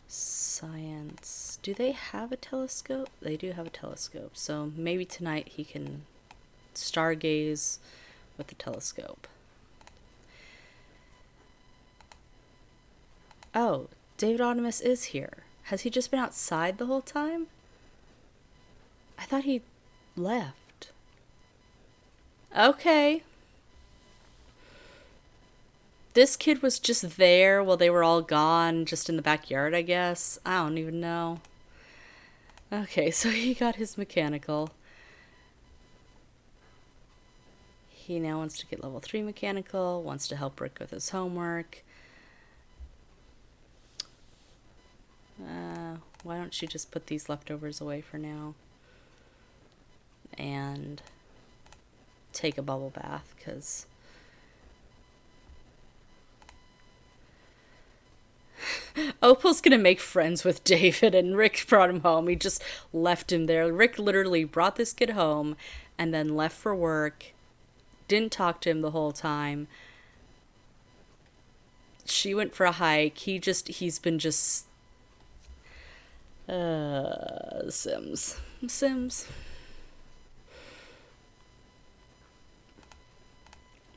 Science. Do they have a telescope? They do have a telescope, so maybe tonight he can stargaze with the telescope. Oh, David Optimus is here. Has he just been outside the whole time? I thought he left. Okay. This kid was just there while they were all gone, just in the backyard, I guess. I don't even know. Okay, so he got his mechanical. He now wants to get level 3 mechanical, wants to help Rick with his homework. Why don't you just put these leftovers away for now? And take a bubble bath, because Opal's gonna make friends with David, and Rick brought him home. He just left him there. Rick literally brought this kid home and then left for work. Didn't talk to him the whole time. She went for a hike. He's been just Sims.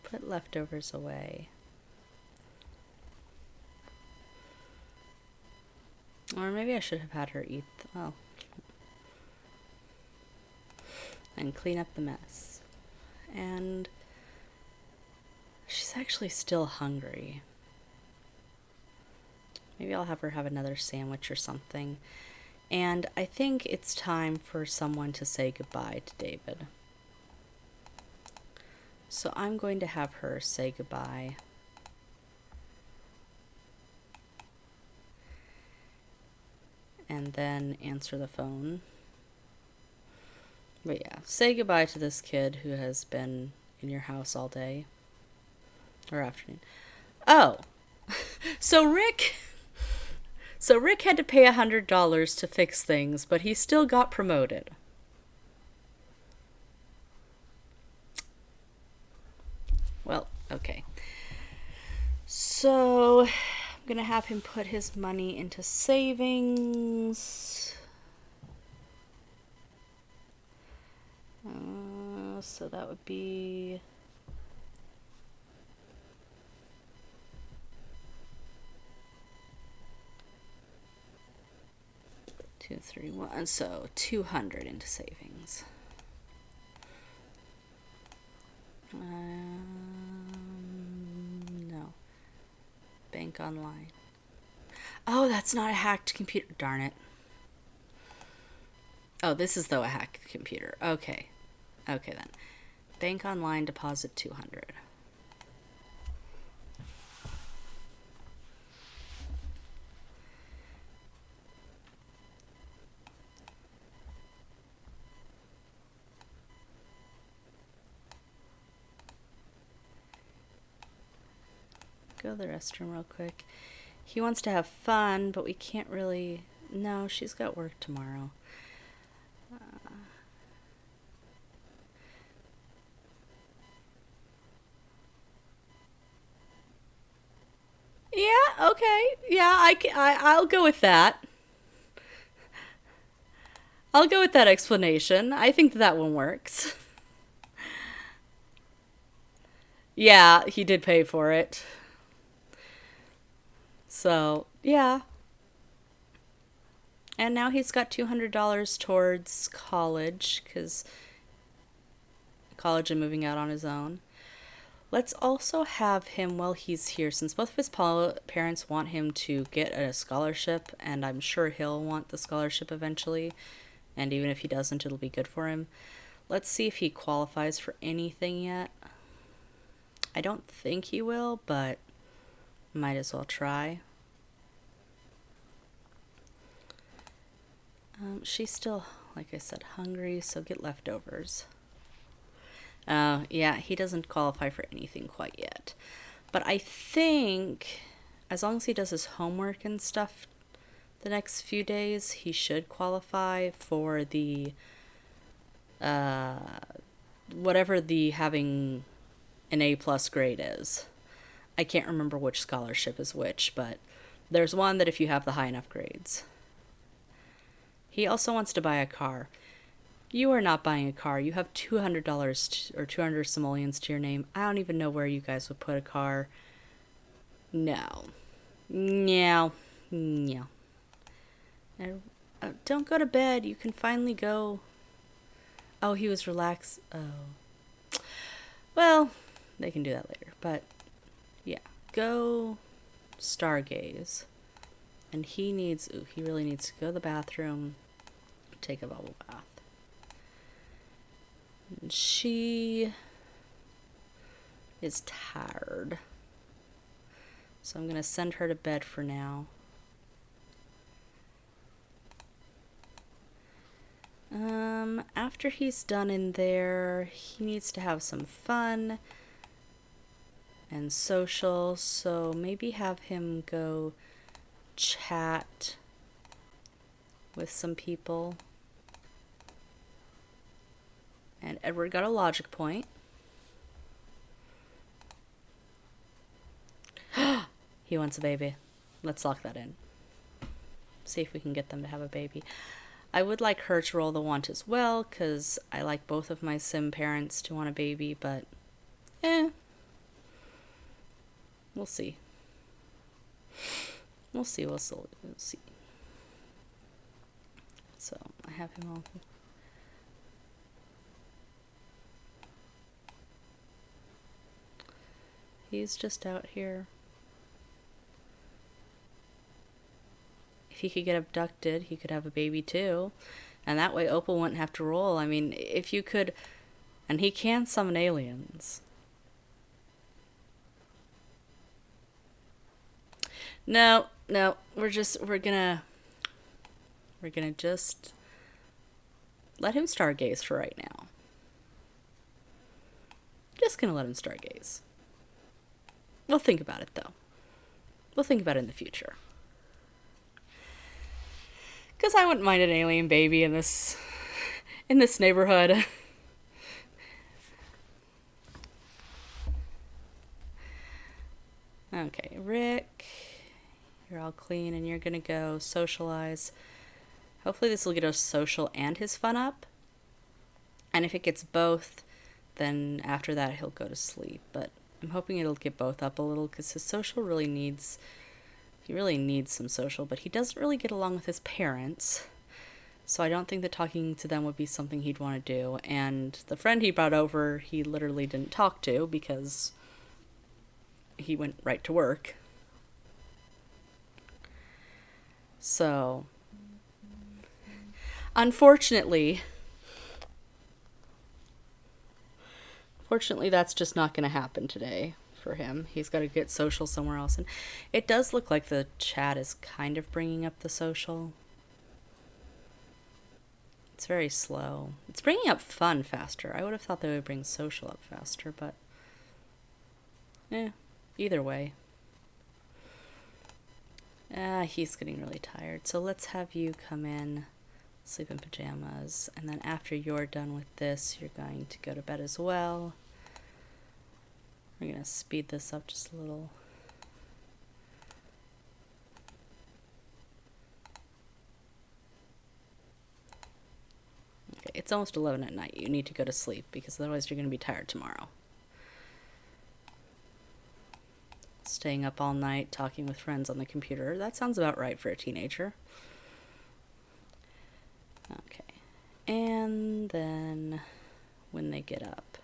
Put leftovers away. Or maybe I should have had her eat. Oh. And clean up the mess. And she's actually still hungry. Maybe I'll have her have another sandwich or something. And I think it's time for someone to say goodbye to David. So I'm going to have her say goodbye. And then answer the phone. But yeah, say goodbye to this kid who has been in your house all day. Or afternoon. Oh! So Rick had to pay $100 to fix things, but he still got promoted. Well, okay. So, I'm gonna have him put his money into savings. So that would be... Two, three, one. So 200 into savings. No. Bank online. Oh, that's not a hacked computer. Darn it. Oh, this is though a hacked computer. Okay. Okay then. Bank online, deposit 200. Go to the restroom real quick. He wants to have fun, but we can't really... No, she's got work tomorrow. Yeah, okay. Yeah, I'll go with that. I'll go with that explanation. I think that one works. Yeah, he did pay for it. So, yeah. And now he's got $200 towards college, because college and moving out on his own. Let's also have him, while he's here, since both of his parents want him to get a scholarship, and I'm sure he'll want the scholarship eventually, and even if he doesn't, it'll be good for him. Let's see if he qualifies for anything yet. I don't think he will, but might as well try. She's still, like I said, hungry, so get leftovers. Yeah, he doesn't qualify for anything quite yet. But I think, as long as he does his homework and stuff the next few days, he should qualify for the, whatever the having an A+ grade is. I can't remember which scholarship is which, but there's one that if you have the high enough grades. He also wants to buy a car. You are not buying a car. You have $200 or 200 simoleons to your name. I don't even know where you guys would put a car. No. No. No. Don't go to bed. You can finally go. Oh, he was relaxed. Oh. Well, they can do that later. But, yeah. Go stargaze. And he really needs to go to the bathroom, take a bubble bath. And she is tired. So I'm going to send her to bed for now. After he's done in there, he needs to have some fun and social, so maybe have him go chat with some people. And Edward got a logic point. He wants a baby. Let's lock that in. See if we can get them to have a baby. I would like her to roll the want as well, because I like both of my sim parents to want a baby, but we'll see. We'll see. So I have him all. He's just out here. If he could get abducted, he could have a baby too. And that way Opal wouldn't have to roll. I mean, if you could... And he can summon aliens. No. We're gonna just let him stargaze for right now. Just gonna let him stargaze. We'll think about it, though. We'll think about it in the future. Because I wouldn't mind an alien baby in this neighborhood. Okay, Rick, you're all clean and you're gonna go socialize. Hopefully this will get us social and his fun up. And if it gets both, then after that he'll go to sleep. But I'm hoping it'll get both up a little, because his social really needs... He really needs some social, but he doesn't really get along with his parents. So I don't think that talking to them would be something he'd want to do. And the friend he brought over, he literally didn't talk to because he went right to work. So, unfortunately, that's just not going to happen today for him. He's got to get social somewhere else. And it does look like the chat is kind of bringing up the social. It's very slow. It's bringing up fun faster. I would have thought they would bring social up faster, but either way. He's getting really tired. So let's have you come in, sleep in pajamas, and then after you're done with this, you're going to go to bed as well. We're going to speed this up just a little. Okay, it's almost 11 at night. You need to go to sleep because otherwise you're going to be tired tomorrow. Staying up all night, talking with friends on the computer. That sounds about right for a teenager. Okay. And then when they get up.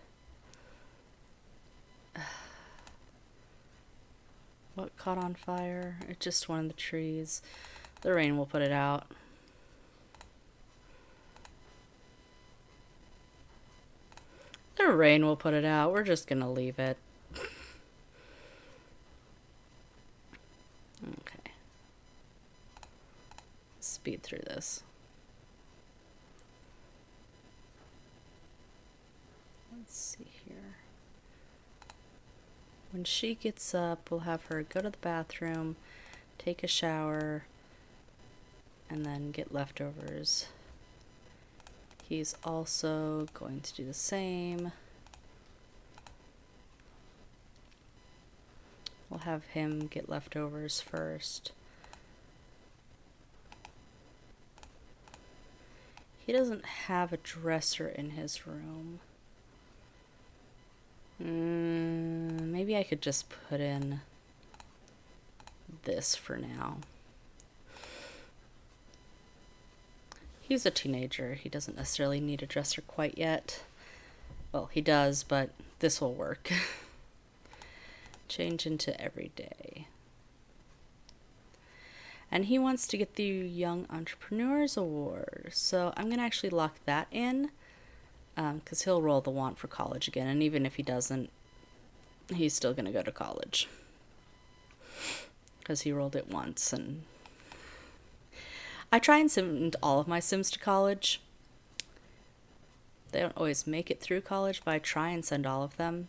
What caught on fire? It's just one of the trees. The rain will put it out. The rain will put it out. We're just gonna leave it. Okay. Speed through this. Let's see here. When she gets up, we'll have her go to the bathroom, take a shower, and then get leftovers. He's also going to do the same. We'll have him get leftovers first. He doesn't have a dresser in his room. Maybe I could just put in this for now. He's a teenager. He doesn't necessarily need a dresser quite yet. Well, he does, but this will work. Change into everyday. And he wants to get the Young Entrepreneurs Award. So I'm going to actually lock that in, because he'll roll the want for college again. And even if he doesn't, he's still going to go to college. Because he rolled it once. And I try and send all of my Sims to college. They don't always make it through college, but I try and send all of them.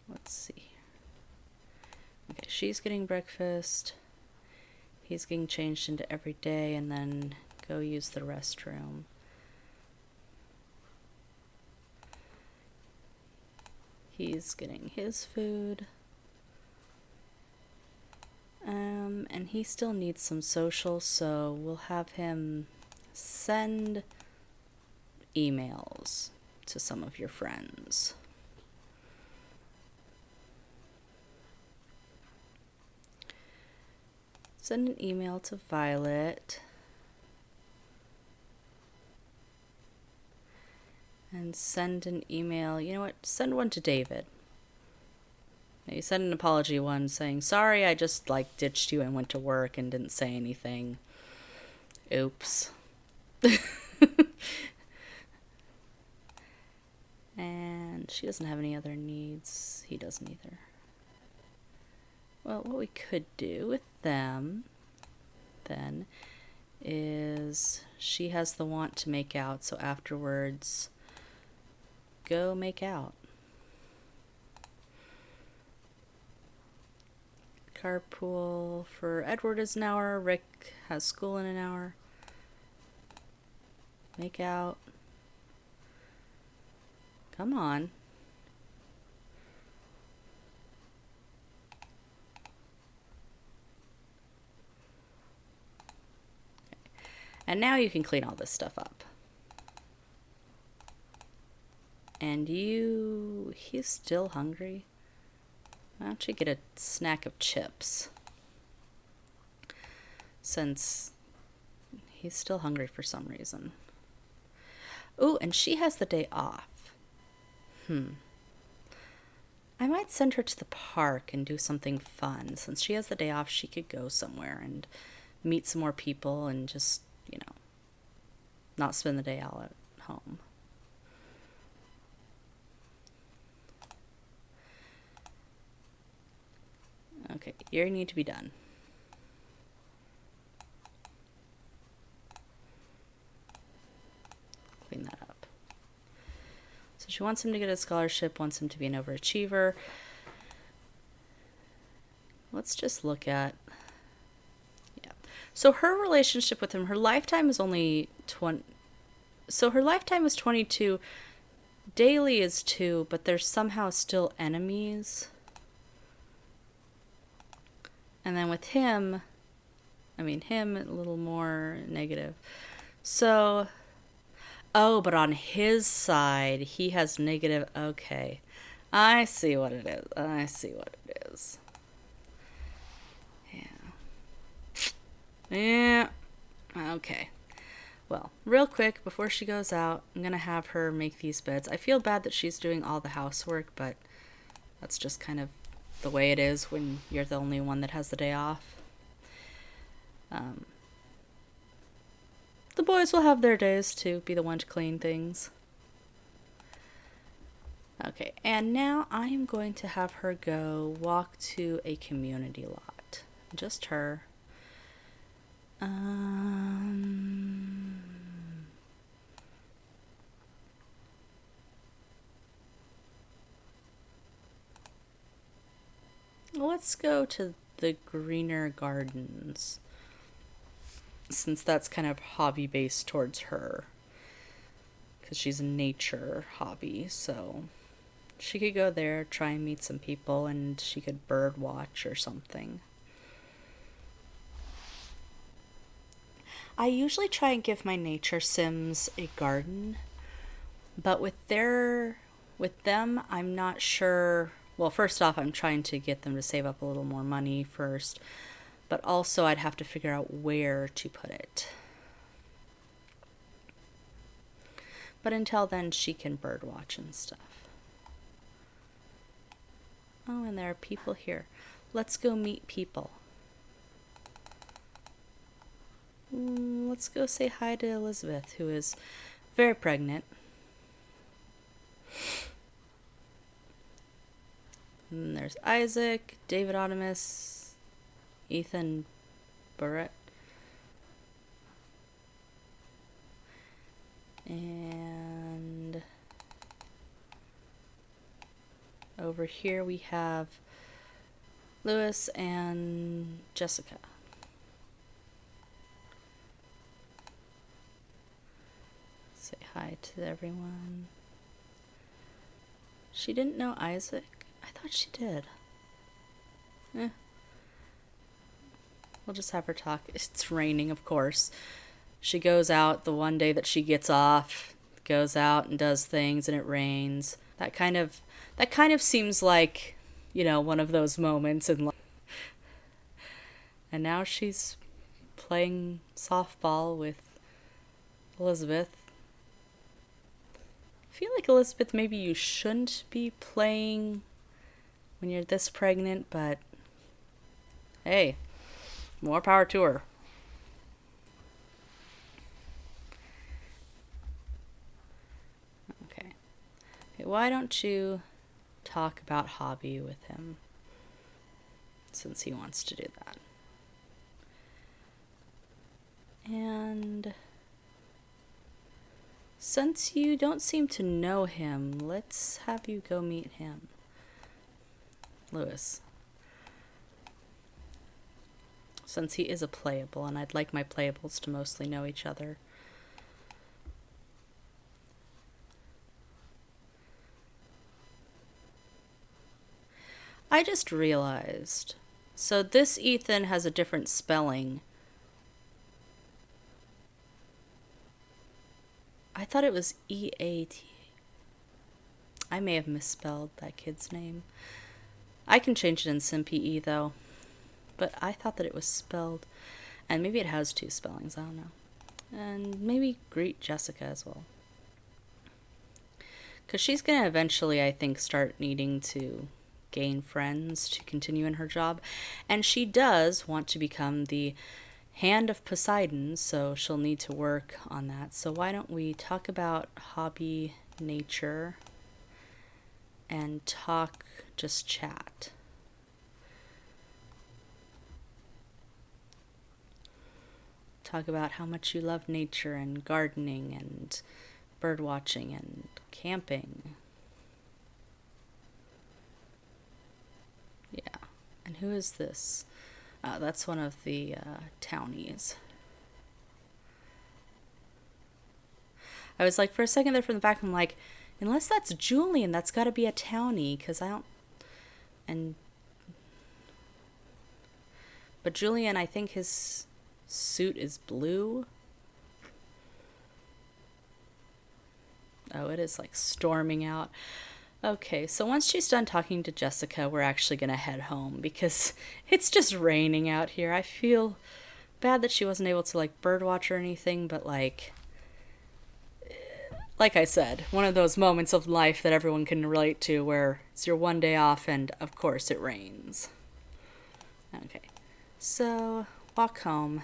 Let's see. Okay, she's getting breakfast. He's getting changed into every day and then go use the restroom. He's getting his food. And he still needs some social, so we'll have him send emails to some of your friends. Send an email to Violet. And send an email, you know what, send one to David. Maybe send an apology one saying, sorry, I just ditched you and went to work and didn't say anything. Oops. And she doesn't have any other needs. He doesn't either. Well, what we could do with them then is she has the want to make out, so afterwards go make out. Carpool for Edward is an hour. Rick has school in an hour. Make out. Come on. Okay. And now you can clean all this stuff up. And he's still hungry. Why don't you get a snack of chips? Since he's still hungry for some reason. Ooh, and she has the day off. I might send her to the park and do something fun. Since she has the day off, she could go somewhere and meet some more people and just, not spend the day all at home. Okay, you need to be done. Clean that up. So she wants him to get a scholarship, wants him to be an overachiever. Let's just look at... Yeah. So her relationship with him, her lifetime is only 20... So her lifetime is 22. Daily is 2, but they're somehow still enemies. And then with him a little more negative. So, but on his side, he has negative. Okay. I see what it is. Yeah. Okay. Well, real quick, before she goes out, I'm going to have her make these beds. I feel bad that she's doing all the housework, but that's just kind of the way it is when you're the only one that has the day off. The boys will have their days to be the one to clean things. Okay, and now I am going to have her go walk to a community lot. Just her. Let's go to the greener gardens, since that's kind of hobby based towards her, because she's a nature hobby. So she could go there, try and meet some people, and she could bird watch or something. I usually try and give my nature sims a garden, but with them, I'm not sure. Well, first off, I'm trying to get them to save up a little more money first, but also I'd have to figure out where to put it. But until then, she can bird watch and stuff. Oh, and there are people here. Let's go meet people. Let's go say hi to Elizabeth, who is very pregnant. And there's Isaac, David Otimus, Ethan Barrett. And over here we have Lewis and Jessica. Say hi to everyone. She didn't know Isaac? I thought she did. We'll just have her talk. It's raining, of course. She goes out the one day that she gets off, goes out and does things, and it rains. That kind of seems like, one of those moments in life. And now she's playing softball with Elizabeth. I feel like, Elizabeth, maybe you shouldn't be playing when you're this pregnant, but hey, more power to her. Okay, why don't you talk about hobby with him, since he wants to do that. And since you don't seem to know him, let's have you go meet him. Lewis. Since he is a playable, and I'd like my playables to mostly know each other. I just realized. So this Ethan has a different spelling. I thought it was E-A-T. I may have misspelled that kid's name. I can change it in SimPE though. But I thought that it was spelled, and maybe it has two spellings, I don't know. And maybe greet Jessica as well. Because she's going to eventually, I think, start needing to gain friends to continue in her job. And she does want to become the Hand of Poseidon, so she'll need to work on that. So why don't we talk about hobby, nature, and just chat. Talk about how much you love nature and gardening and bird watching and camping. Yeah. And who is this? That's one of the townies. I was like, for a second there from the back, I'm like, unless that's Julian, that's got to be a townie, because I don't... But Julian, I think his suit is blue. Oh, it is like storming out. Okay, so once she's done talking to Jessica, we're actually going to head home because it's just raining out here. I feel bad that she wasn't able to like birdwatch or anything, but like I said, one of those moments of life that everyone can relate to where it's your one day off and of course it rains. Okay, so walk home.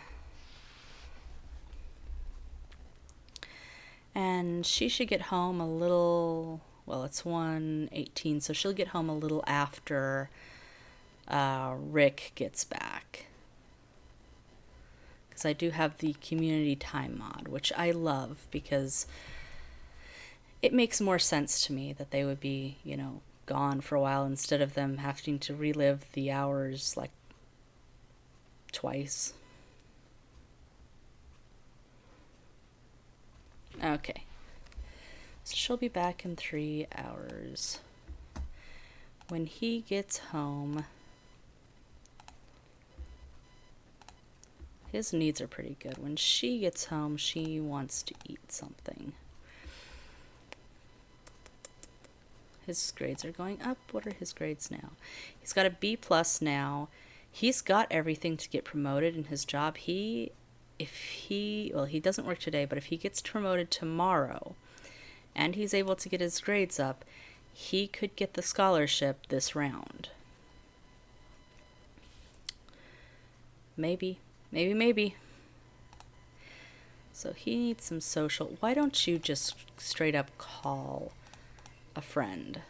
And she should get home a little... Well, it's 1:18, so she'll get home a little after Rick gets back. Because I do have the community time mod, which I love because it makes more sense to me that they would be, gone for a while instead of them having to relive the hours like twice. Okay. So she'll be back in 3 hours. When he gets home, his needs are pretty good. When she gets home, she wants to eat something. His grades are going up. What are his grades now? He's got a B+ now. He's got everything to get promoted in his job. He doesn't work today, but if he gets promoted tomorrow and he's able to get his grades up, he could get the scholarship this round. Maybe, maybe. So he needs some social. Why don't you just straight up call a friend?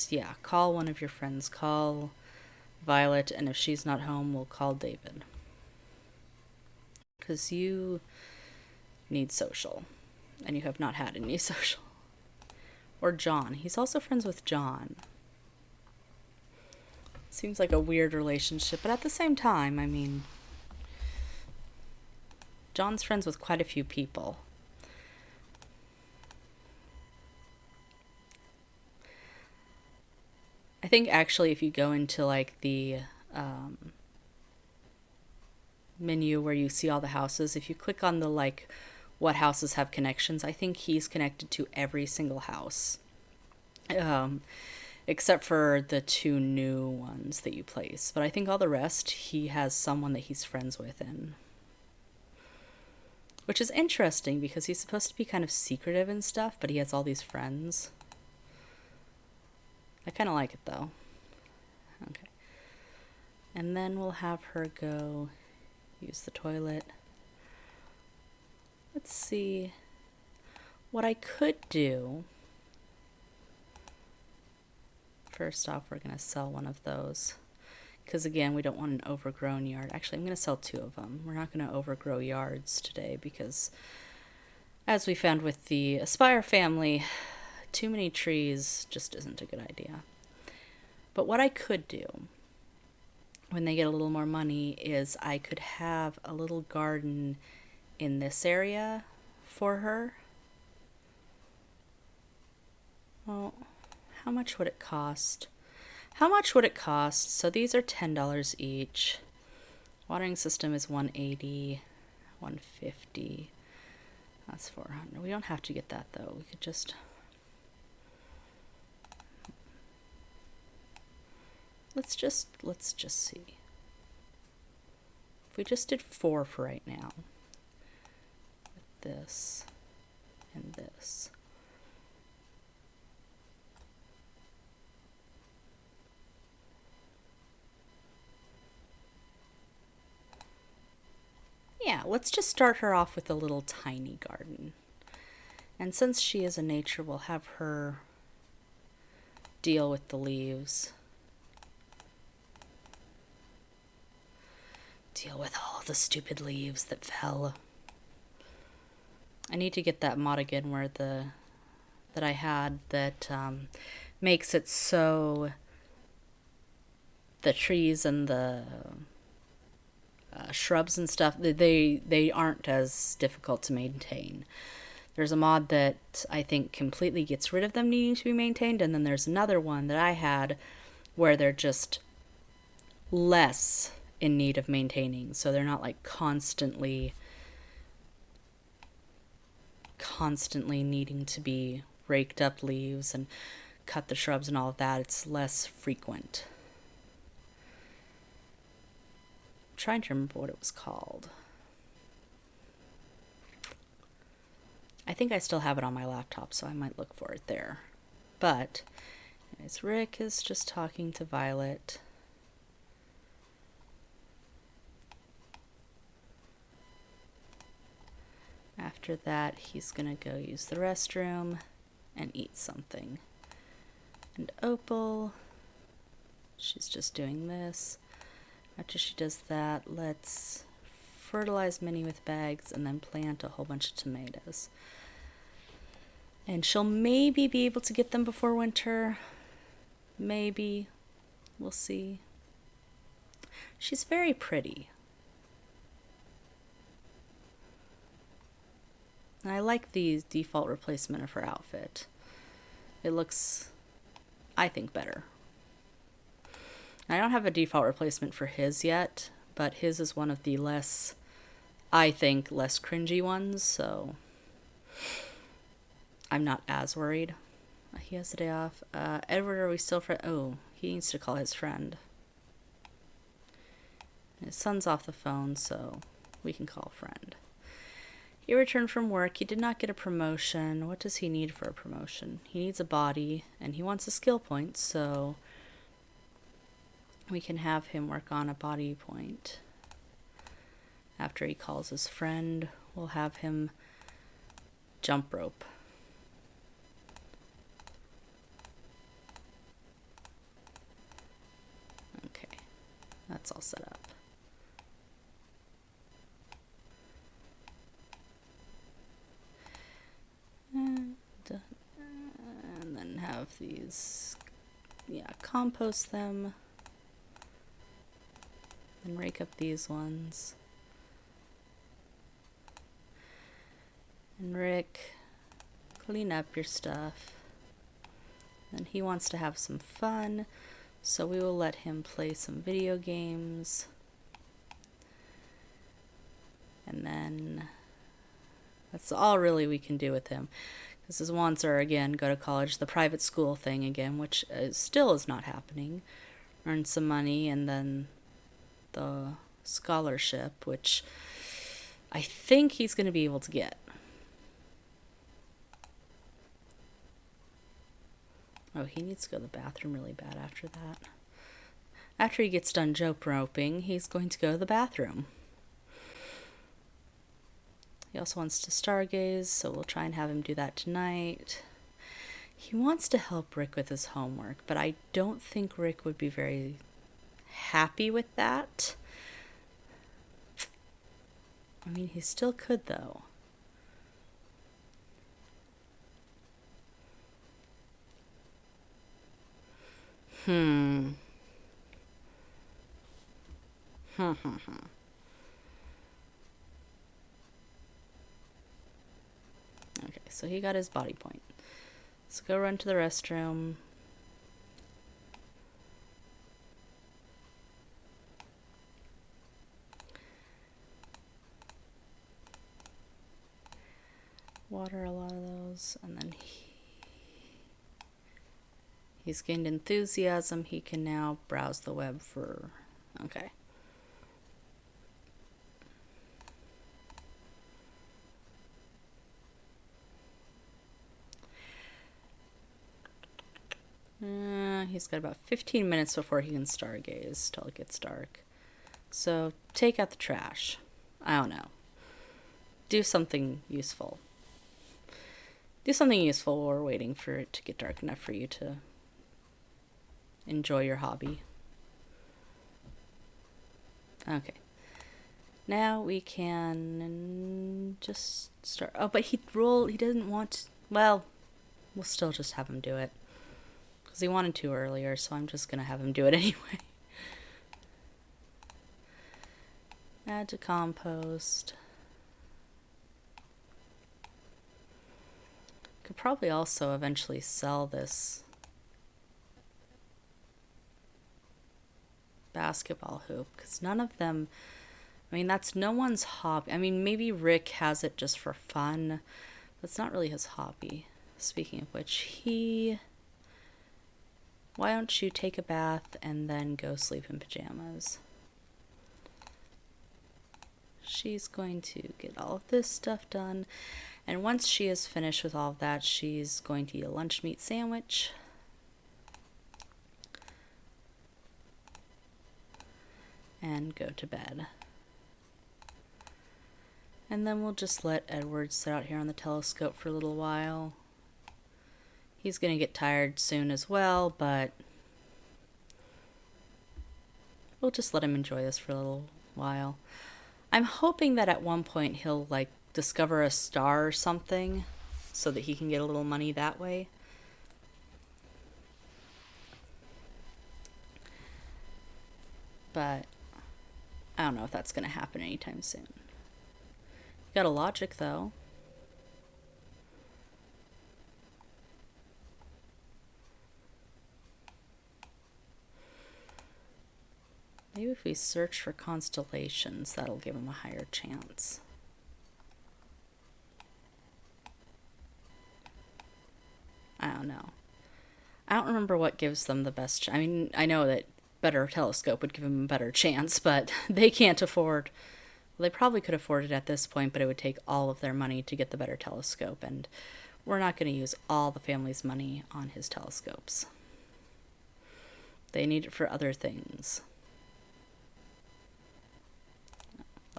Yeah, call one of your friends. Call Violet, and if she's not home, we'll call David. Because you need social, and you have not had any social. Or John. He's also friends with John. Seems like a weird relationship, but at the same time, I mean, John's friends with quite a few people. I think actually if you go into like the menu where you see all the houses, if you click on the like what houses have connections, I think he's connected to every single house. Except for the 2 new ones that you place. But I think all the rest, he has someone that he's friends with in. Which is interesting because he's supposed to be kind of secretive and stuff, but he has all these friends. I kind of like it though. Okay. And then we'll have her go use the toilet. Let's see. What I could do. First off, we're going to sell one of those. Because again, we don't want an overgrown yard. Actually, I'm going to sell 2 of them. We're not going to overgrow yards today because, as we found with the Aspire family, too many trees just isn't a good idea. But what I could do when they get a little more money is I could have a little garden in this area for her. Well, how much would it cost? How much would it cost? So these are $10 each. Watering system is $180, $150. That's $400. We don't have to get that though. We could just... Let's just see. If we just did 4 for right now. With this and this. Yeah, let's just start her off with a little tiny garden. And since she is a nature, we'll have her deal with the leaves. Deal with all the stupid leaves that fell. I need to get that mod again where that I had that makes it so the trees and the shrubs and stuff, they aren't as difficult to maintain. There's a mod that I think completely gets rid of them needing to be maintained, and then there's another one that I had where they're just less in need of maintaining, so they're not like constantly needing to be raked up leaves and cut the shrubs and all of that. It's less frequent. I'm trying to remember what it was called. I think I still have it on my laptop, so I might look for it there. But anyways, Rick is just talking to Violet. After that, he's gonna go use the restroom and eat something. And Opal, she's just doing this. After she does that, let's fertilize Minnie with bags and then plant a whole bunch of tomatoes. And she'll maybe be able to get them before winter. Maybe. We'll see. She's very pretty. And I like the default replacement of her outfit. It looks, I think, better. I don't have a default replacement for his yet, but his is one of the less, I think, less cringy ones, so I'm not as worried. He has the day off. Edward, are we still friends? Oh, he needs to call his friend. His son's off the phone, so we can call a friend. He returned from work. He did not get a promotion. What does he need for a promotion? He needs a body, and he wants a skill point, so we can have him work on a body point. After he calls his friend, we'll have him jump rope. Okay, that's all set up. And then have these, compost them. And rake up these ones. And Rick, clean up your stuff. And he wants to have some fun, so we will let him play some video games. And then that's all really we can do with him. Because his wants are, again, go to college, the private school thing again, which still is not happening. Earn some money, and then the scholarship, which I think he's going to be able to get. Oh, he needs to go to the bathroom really bad after that. After he gets done jump roping, he's going to go to the bathroom. He also wants to stargaze, so we'll try and have him do that tonight. He wants to help Rick with his homework, but I don't think Rick would be very happy with that. I mean, he still could, though. Okay, so he got his body point. Let's go run to the restroom. Water a lot of those, and then he's gained enthusiasm. He can now browse the web for... Okay. He's got about 15 minutes before he can stargaze till it gets dark. So take out the trash. I don't know. Do something useful. Do something useful while we're waiting for it to get dark enough for you to enjoy your hobby. Okay. Now we can just start. Oh, but he doesn't want... Well, we'll still just have him do it. Because he wanted to earlier, so I'm just going to have him do it anyway. Add to compost. Could probably also eventually sell this basketball hoop, because none of them... I mean, that's no one's hobby. I mean, maybe Rick has it just for fun. That's not really his hobby. Speaking of which, why don't you take a bath and then go sleep in pajamas? She's going to get all of this stuff done. And once she is finished with all of that, she's going to eat a lunch meat sandwich. And go to bed. And then we'll just let Edward sit out here on the telescope for a little while. He's going to get tired soon as well, but we'll just let him enjoy this for a little while. I'm hoping that at one point he'll, discover a star or something so that he can get a little money that way. But I don't know if that's going to happen anytime soon. Got a logic, though. Maybe if we search for constellations, that'll give him a higher chance. I don't know. I don't remember what gives them the best... I mean, I know that better telescope would give them a better chance, but they can't afford Well, they probably could afford it at this point, but it would take all of their money to get the better telescope, and we're not going to use all the family's money on his telescopes. They need it for other things.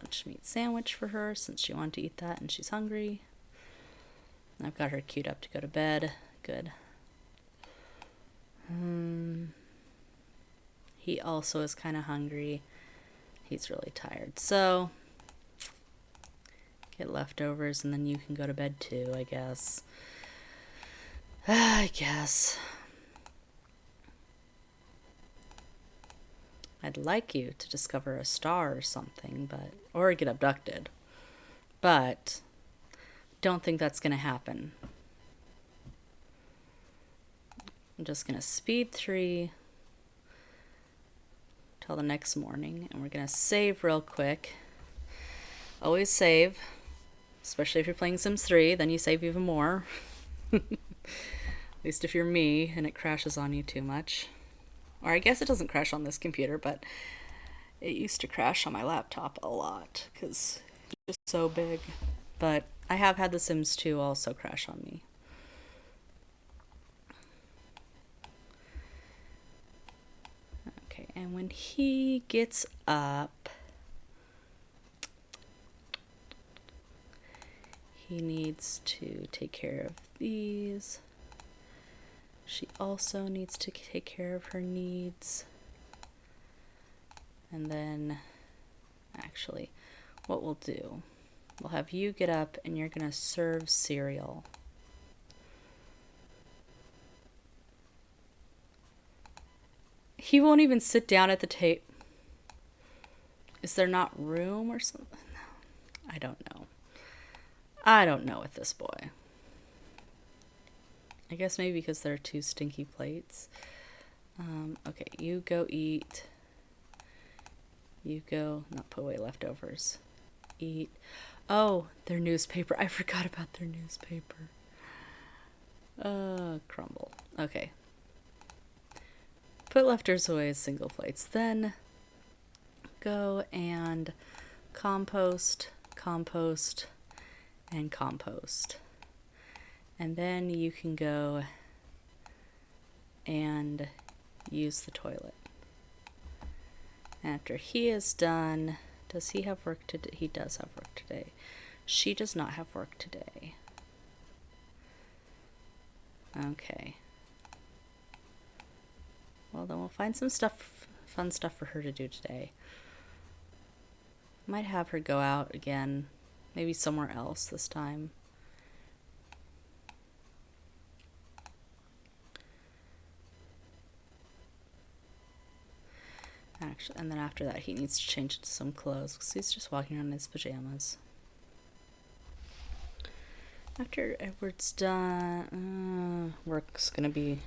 Lunch meat sandwich for her since she wanted to eat that and she's hungry. I've got her queued up to go to bed. Good. He also is kind of hungry. He's really tired. So, get leftovers and then you can go to bed too, I guess. I guess. I'd like you to discover a star or something, or get abducted. But don't think that's going to happen. I'm just going to speed 3 till the next morning, and we're going to save real quick. Always save, especially if you're playing Sims 3, then you save even more. At least if you're me and it crashes on you too much. Or I guess it doesn't crash on this computer, but it used to crash on my laptop a lot because it's just so big. But I have had The Sims 2 also crash on me. Okay, and when he gets up, he needs to take care of these. She also needs to take care of her needs. And then, actually, what we'll do, we'll have you get up and you're going to serve cereal. He won't even sit down at the table. Is there not room or something? I don't know. I don't know with this boy. I guess maybe because there are 2 stinky plates. Okay, you go eat. You go, not put away leftovers. Eat. Oh, their newspaper. I forgot about their newspaper. Crumble. Okay. Put leftovers away as single plates. Then go and compost, compost, and compost. And then you can go and use the toilet. After he is done, does he have work today? He does have work today. She does not have work today. Okay. Well, then we'll find some fun stuff for her to do today. Might have her go out again, maybe somewhere else this time. Actually, and then after that, he needs to change into some clothes because he's just walking around in his pajamas. After Edward's done, it's gonna be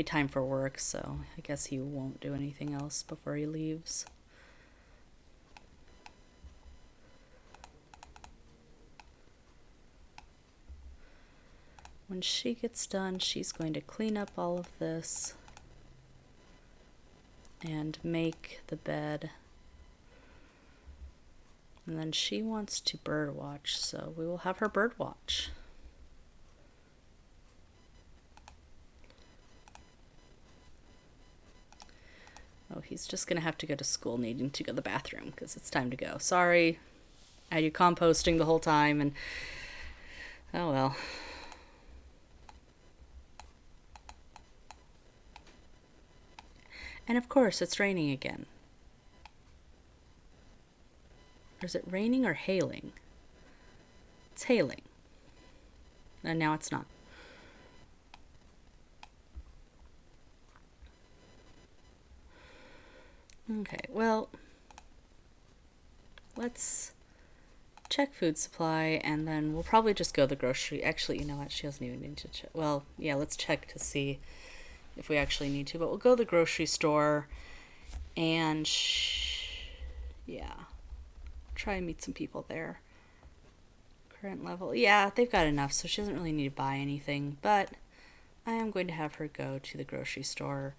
time for work, so I guess he won't do anything else before he leaves. When she gets done, she's going to clean up all of this and make the bed. And then she wants to bird watch, so we will have her bird watch. Oh, he's just gonna have to go to school needing to go to the bathroom because it's time to go. Sorry, I had you composting the whole time and oh well. And of course, it's raining again. Or is it raining or hailing? It's hailing. And now it's not. Okay, well, let's check food supply and then we'll probably just go to the grocery. Actually, you know what? She doesn't even need to check. Well, yeah, let's check to see if we actually need to, but we'll go to the grocery store and yeah, try and meet some people there. Current level, yeah, they've got enough, so she doesn't really need to buy anything, but I am going to have her go to the grocery store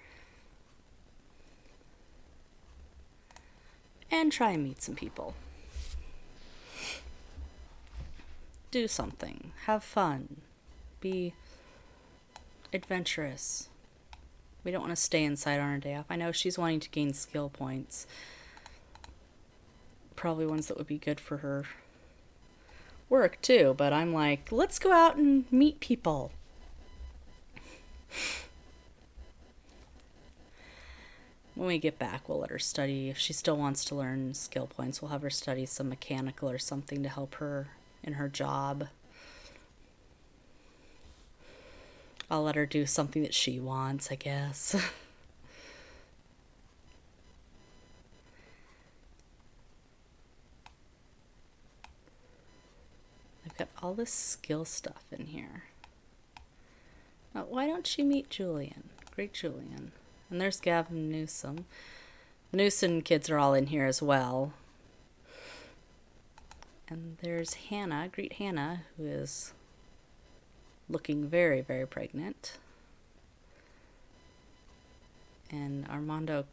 and try and meet some people. do something. Have fun. Be adventurous. We don't want to stay inside on our day off. I know she's wanting to gain skill points. Probably ones that would be good for her work too, but I'm like, let's go out and meet people. When we get back, we'll let her study. If she still wants to learn skill points, we'll have her study some mechanical or something to help her in her job. I'll let her do something that she wants, I guess. I've got all this skill stuff in here. Now, why don't you meet Julian? Great Julian. And there's Gavin Newsom. The Newsom kids are all in here as well. And there's Hannah. Greet Hannah, who is looking very, very pregnant. And Armando,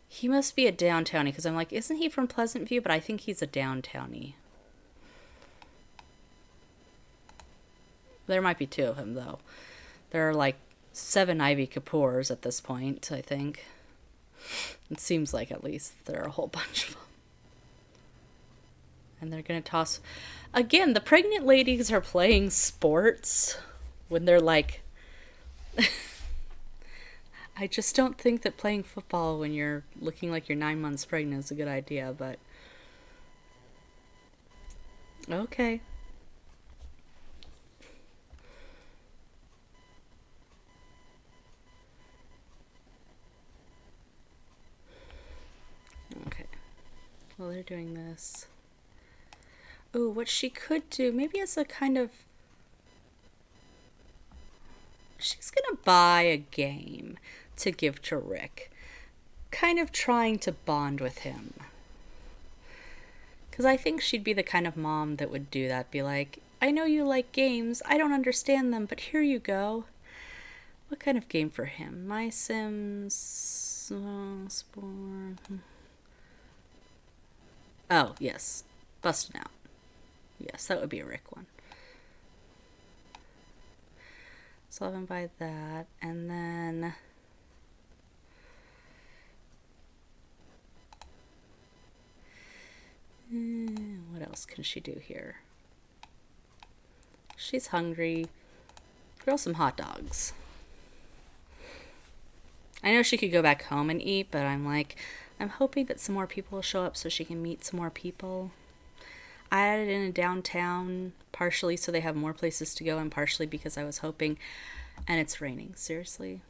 he must be a downtownie, because I'm like, isn't he from Pleasant View? But I think he's a downtownie. There might be two of him, though. There are like 7 Ivy Kapoors at this point, I think. It seems like at least there are a whole bunch of them. And they're going to toss... Again, the pregnant ladies are playing sports when they're like... I just don't think that playing football when you're looking like you're 9 months pregnant is a good idea, but... Okay. Okay. Well, they're doing this. Oh, what she could do, maybe as a kind of... She's gonna buy a game to give to Rick. Kind of trying to bond with him. Because I think she'd be the kind of mom that would do that. Be like, I know you like games. I don't understand them, but here you go. What kind of game for him? My Sims... Sport... Oh, yes. Bustin' Out. Yes, that would be a Rick one. So I'll invite that. And then... what else can she do here? She's hungry. Grill some hot dogs. I know she could go back home and eat, but I'm like... I'm hoping that some more people will show up so she can meet some more people. I added in a downtown, partially so they have more places to go, and partially because I was hoping... And it's raining, seriously.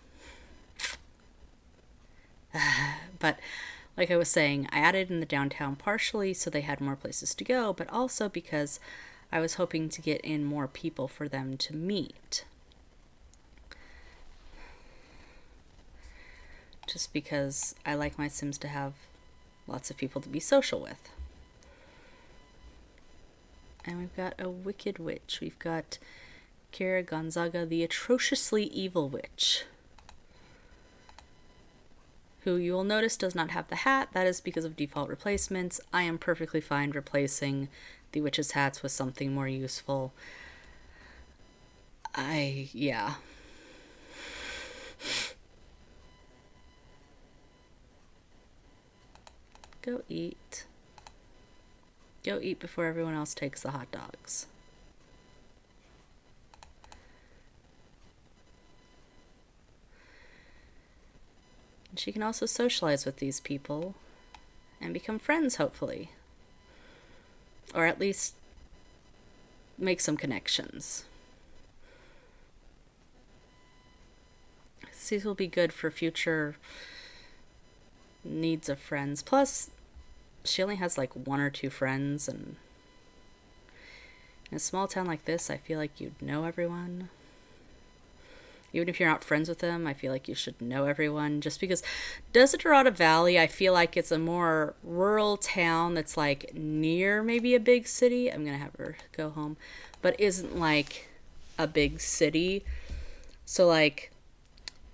But, like I was saying, I added in the downtown partially so they had more places to go, but also because I was hoping to get in more people for them to meet. Just because I like my Sims to have lots of people to be social with. And we've got a wicked witch. We've got Kara Gonzaga, the atrociously evil witch. Who you will notice does not have the hat. That is because of default replacements. I am perfectly fine replacing the witch's hats with something more useful. Yeah. Go eat. Go eat before everyone else takes the hot dogs. And she can also socialize with these people and become friends, hopefully. Or at least make some connections. These will be good for future needs of friends. Plus, she only has like 1 or 2 friends, and in a small town like this, I feel like you'd know everyone. Even if you're not friends with them, I feel like you should know everyone. Just because Desiderata Valley, I feel like it's a more rural town that's like near maybe a big city. I'm gonna have her go home, but isn't like a big city. So like,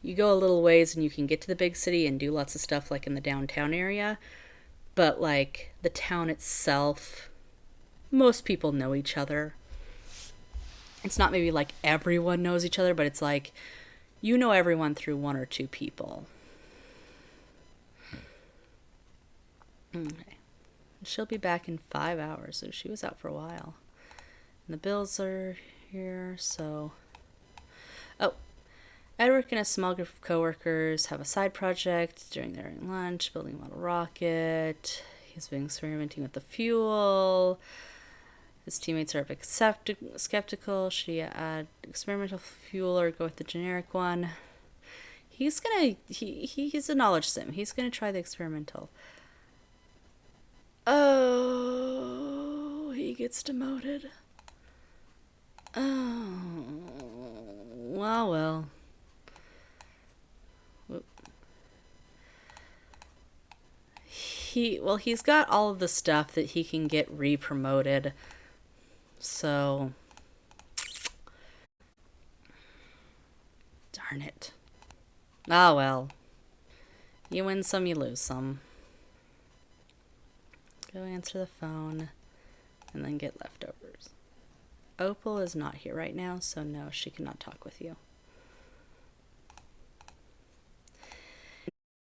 you go a little ways and you can get to the big city and do lots of stuff like in the downtown area. But like the town itself most people know each other. It's not maybe like everyone knows each other, but it's like you know everyone through one or two people. Okay. She'll be back in 5 hours, so she was out for a while. And the bills are here, so... Oh, Edward and a small group of coworkers have a side project during their lunch, building a model rocket. He's been experimenting with the fuel. His teammates are a bit skeptical. Should he add experimental fuel or go with the generic one? He's a knowledge sim. He's gonna try the experimental. Oh, he gets demoted. Oh, well. He's got all of the stuff that he can get re-promoted. So, darn it. Ah, well. You win some, you lose some. Go answer the phone and then get leftovers. Opal is not here right now, so no, she cannot talk with you.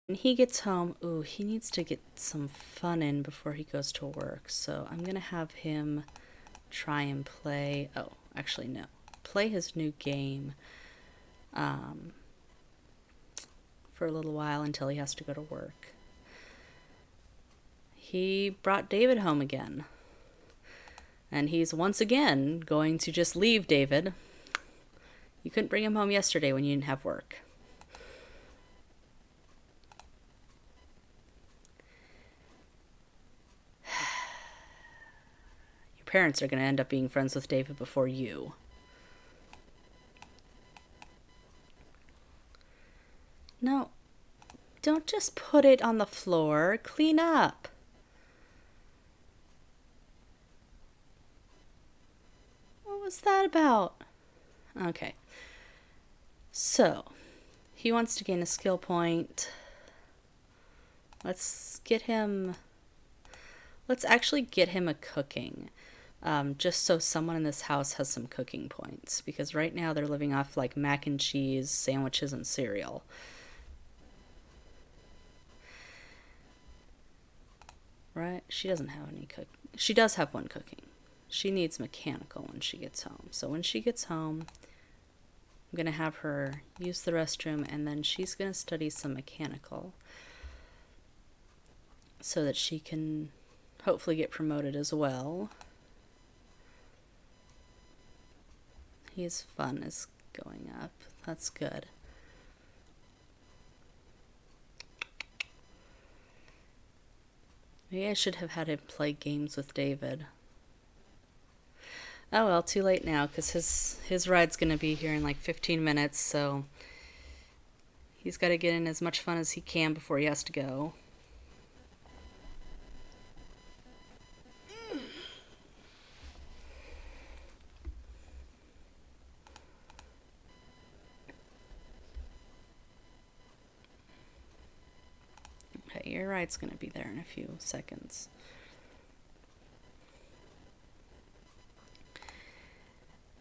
When he gets home, he needs to get some fun in before he goes to work, so I'm gonna have him try and play... Oh, actually, no. Play his new game for a little while until he has to go to work. He brought David home again. And he's once again going to just leave David. You couldn't bring him home yesterday when you didn't have work. Your parents are going to end up being friends with David before you. No, don't just put it on the floor. Clean up. What was that about? Okay. So, he wants to gain a skill point. Let's actually get him a cooking. Just so someone in this house has some cooking points. Because right now they're living off like mac and cheese, sandwiches, and cereal. Right? She doesn't have any cook. She does have one cooking. She needs mechanical when she gets home. So when she gets home, I'm going to have her use the restroom, and then she's going to study some mechanical so that she can hopefully get promoted as well. His fun is going up. That's good. Maybe I should have had him play games with David. Oh well, too late now, because his ride's going to be here in like 15 minutes, so he's got to get in as much fun as he can before he has to go. Okay, your ride's going to be there in a few seconds.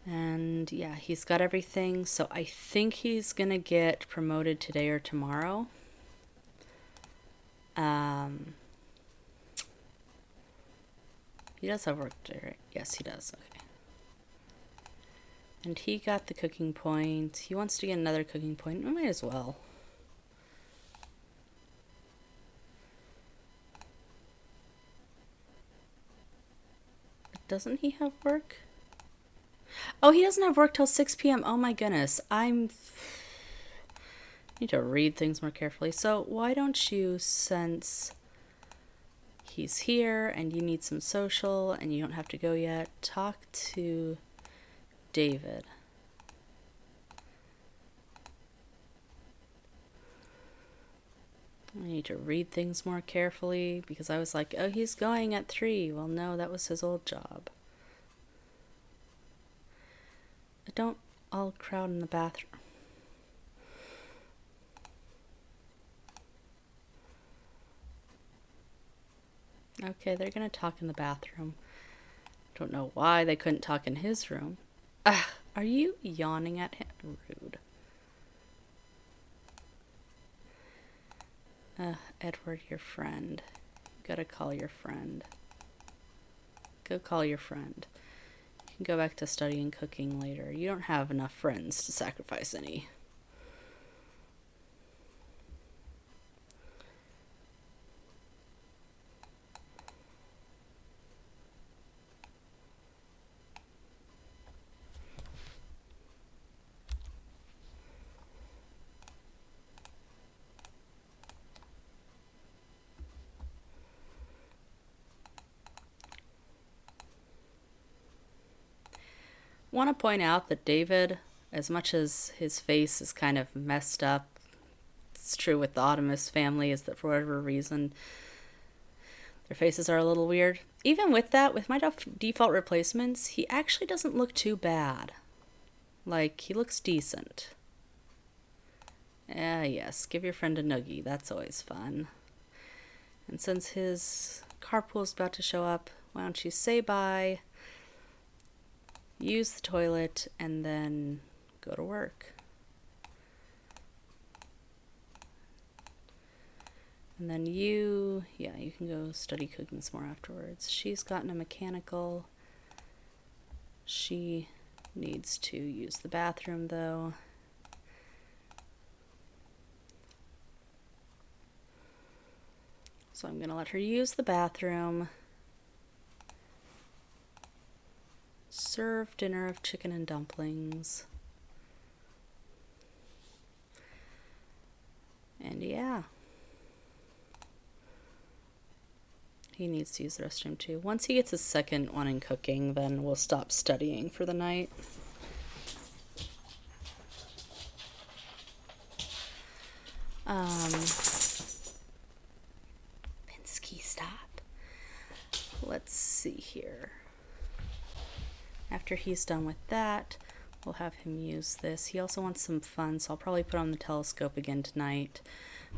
And yeah, he's got everything, so I think he's gonna get promoted today or tomorrow. He does have work today, right? Yes, he does. Okay. And he got the cooking point. He wants to get another cooking point. I might as well. Doesn't he have work? Oh, he doesn't have work till 6 p.m. Oh my goodness. I need to read things more carefully. So why don't you, since he's here and you need some social and you don't have to go yet, talk to David. I need to read things more carefully because I was like, oh, he's going at 3. Well, no, that was his old job. Don't all crowd in the bathroom. Okay, they're gonna talk in the bathroom. Don't know why they couldn't talk in his room. Are you yawning at him? Rude. Edward, your friend. You gotta call your friend. Go call your friend. You can go back to studying cooking later. You don't have enough friends to sacrifice any. Want to point out that David, as much as his face is kind of messed up, it's true with the Optimus family, is that for whatever reason their faces are a little weird. Even with that, with my default replacements, he actually doesn't look too bad. Like, he looks decent. Yes, give your friend a noogie. That's always fun. And since his carpool's about to show up, why don't you say bye, use the toilet, and then go to work. And then you can go study cooking some more afterwards. She's gotten a mechanical. She needs to use the bathroom, though. So I'm going to let her use the bathroom. Serve dinner of chicken and dumplings. And yeah. He needs to use the restroom too. Once he gets his second one in cooking, then we'll stop studying for the night. Pinsky, stop. Let's see here. After he's done with that, we'll have him use this. He also wants some fun, so I'll probably put on the telescope again tonight,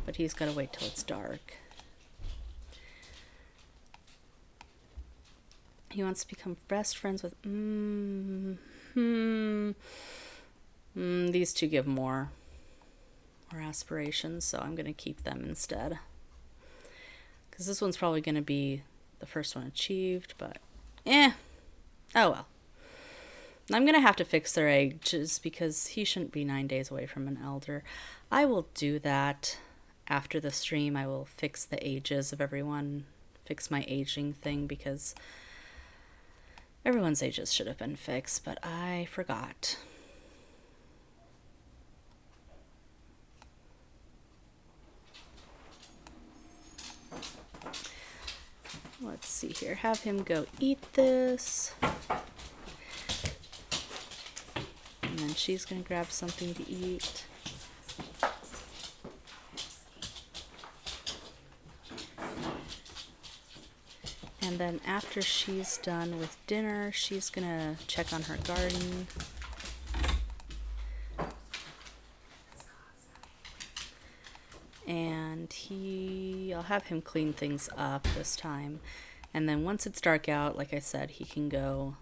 but he's got to wait till it's dark. He wants to become best friends with... these two give more aspirations, so I'm going to keep them instead. Because this one's probably going to be the first one achieved, but... oh well. I'm going to have to fix their ages because he shouldn't be 9 days away from an elder. I will do that after the stream. I will fix the ages of everyone, fix my aging thing, because everyone's ages should have been fixed, but I forgot. Let's see here. Have him go eat this. And then she's going to grab something to eat. And then after she's done with dinner, she's going to check on her garden. And I'll have him clean things up this time. And then once it's dark out, like I said, he can go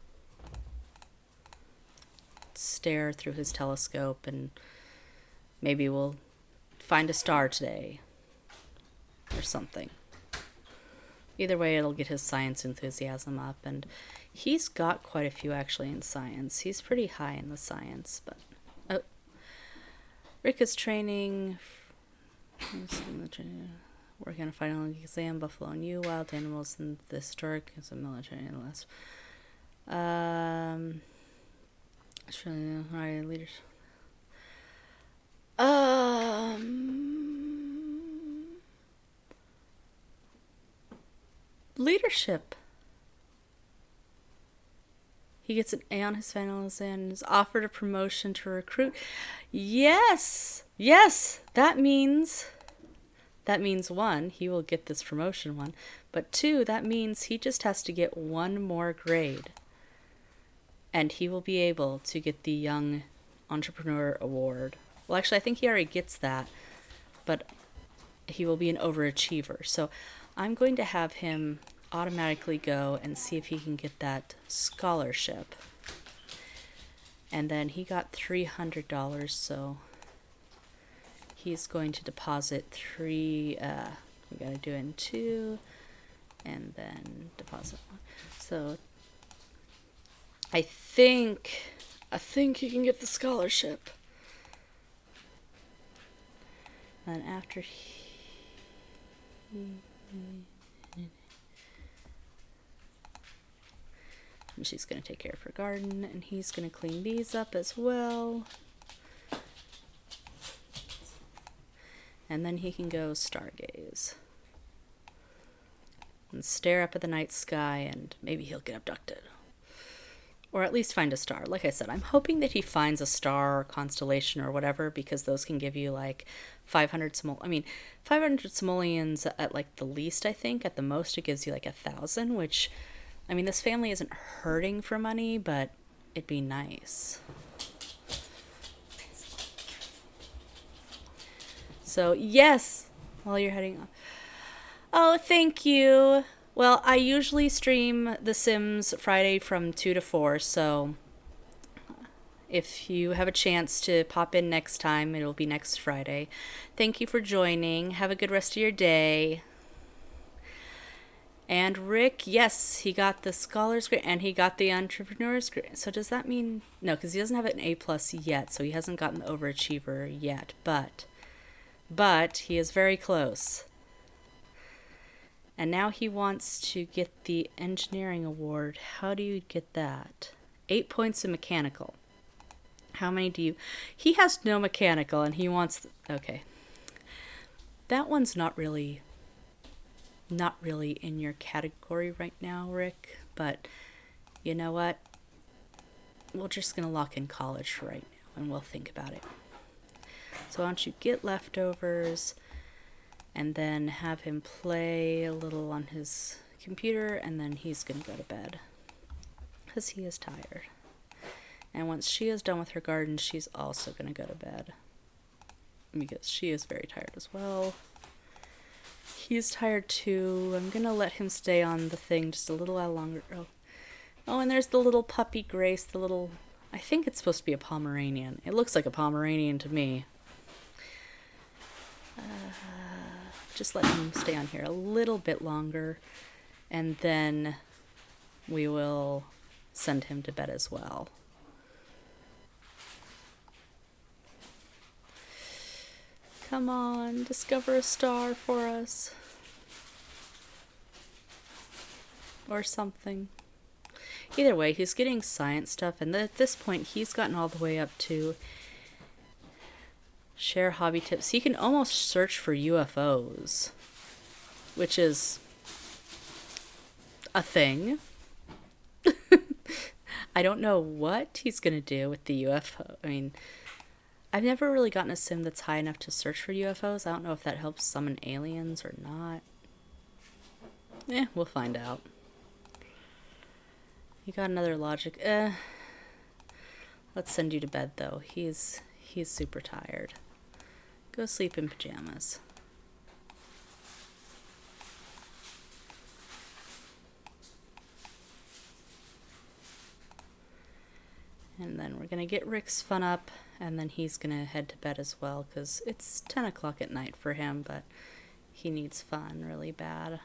stare through his telescope and maybe we'll find a star today or something. Either way, it'll get his science enthusiasm up, and he's got quite a few actually in science. He's pretty high in the science, but Rick is training, working on a final exam, buffalo and you, wild animals, and the historic as a military analyst. It's really right leadership. Leadership. He gets an A on his final exam and is offered a promotion to recruit. Yes, that means one, he will get this promotion one, but two, that means he just has to get one more grade. And he will be able to get the Young Entrepreneur Award. Well, actually, I think he already gets that, but he will be an overachiever. So I'm going to have him automatically go and see if he can get that scholarship. And then he got $300, so he's going to deposit we gotta do it in 2 and then deposit 1. So I think he can get the scholarship. And after and she's going to take care of her garden, and he's going to clean these up as well. And then he can go stargaze and stare up at the night sky, and maybe he'll get abducted. Or at least find a star. Like I said, I'm hoping that he finds a star or constellation or whatever, because those can give you like 500 simoleons at like the least, I think. At the most, it gives you like 1,000, which, I mean, this family isn't hurting for money, but it'd be nice. So, yes, while you're heading off. Oh, thank you. Well, I usually stream The Sims Friday from 2 to 4, so if you have a chance to pop in next time, it'll be next Friday. Thank you for joining. Have a good rest of your day. And Rick, yes, he got the Scholars Grant and he got the Entrepreneur's Grant. So does that mean... No, because he doesn't have an A+ yet, so he hasn't gotten the Overachiever yet. But he is very close. And now he wants to get the Engineering Award. How do you get that? 8 points in Mechanical. How many do you... He has no Mechanical and he wants... Okay. That one's not really in your category right now, Rick, but you know what? We're just going to lock in college for right now, and we'll think about it. So why don't you get leftovers, and then have him play a little on his computer, and then he's going to go to bed, because he is tired. And once she is done with her garden, she's also going to go to bed, because she is very tired as well. He's tired too. I'm gonna let him stay on the thing just a little while longer. Oh, and there's the little puppy Grace, I think it's supposed to be a Pomeranian. It looks like a Pomeranian to me. Just let him stay on here a little bit longer, and then we will send him to bed as well. Come on, discover a star for us. Or something. Either way, he's getting science stuff, and at this point, he's gotten all the way up to share hobby tips. He can almost search for UFOs, which is a thing. I don't know what he's going to do with the UFO. I mean... I've never really gotten a sim that's high enough to search for UFOs. I don't know if that helps summon aliens or not. We'll find out. You got another logic. Let's send you to bed, though. He's super tired. Go sleep in pajamas. And then we're going to get Rick's fun up, and then he's going to head to bed as well, because it's 10 o'clock at night for him, but he needs fun really bad.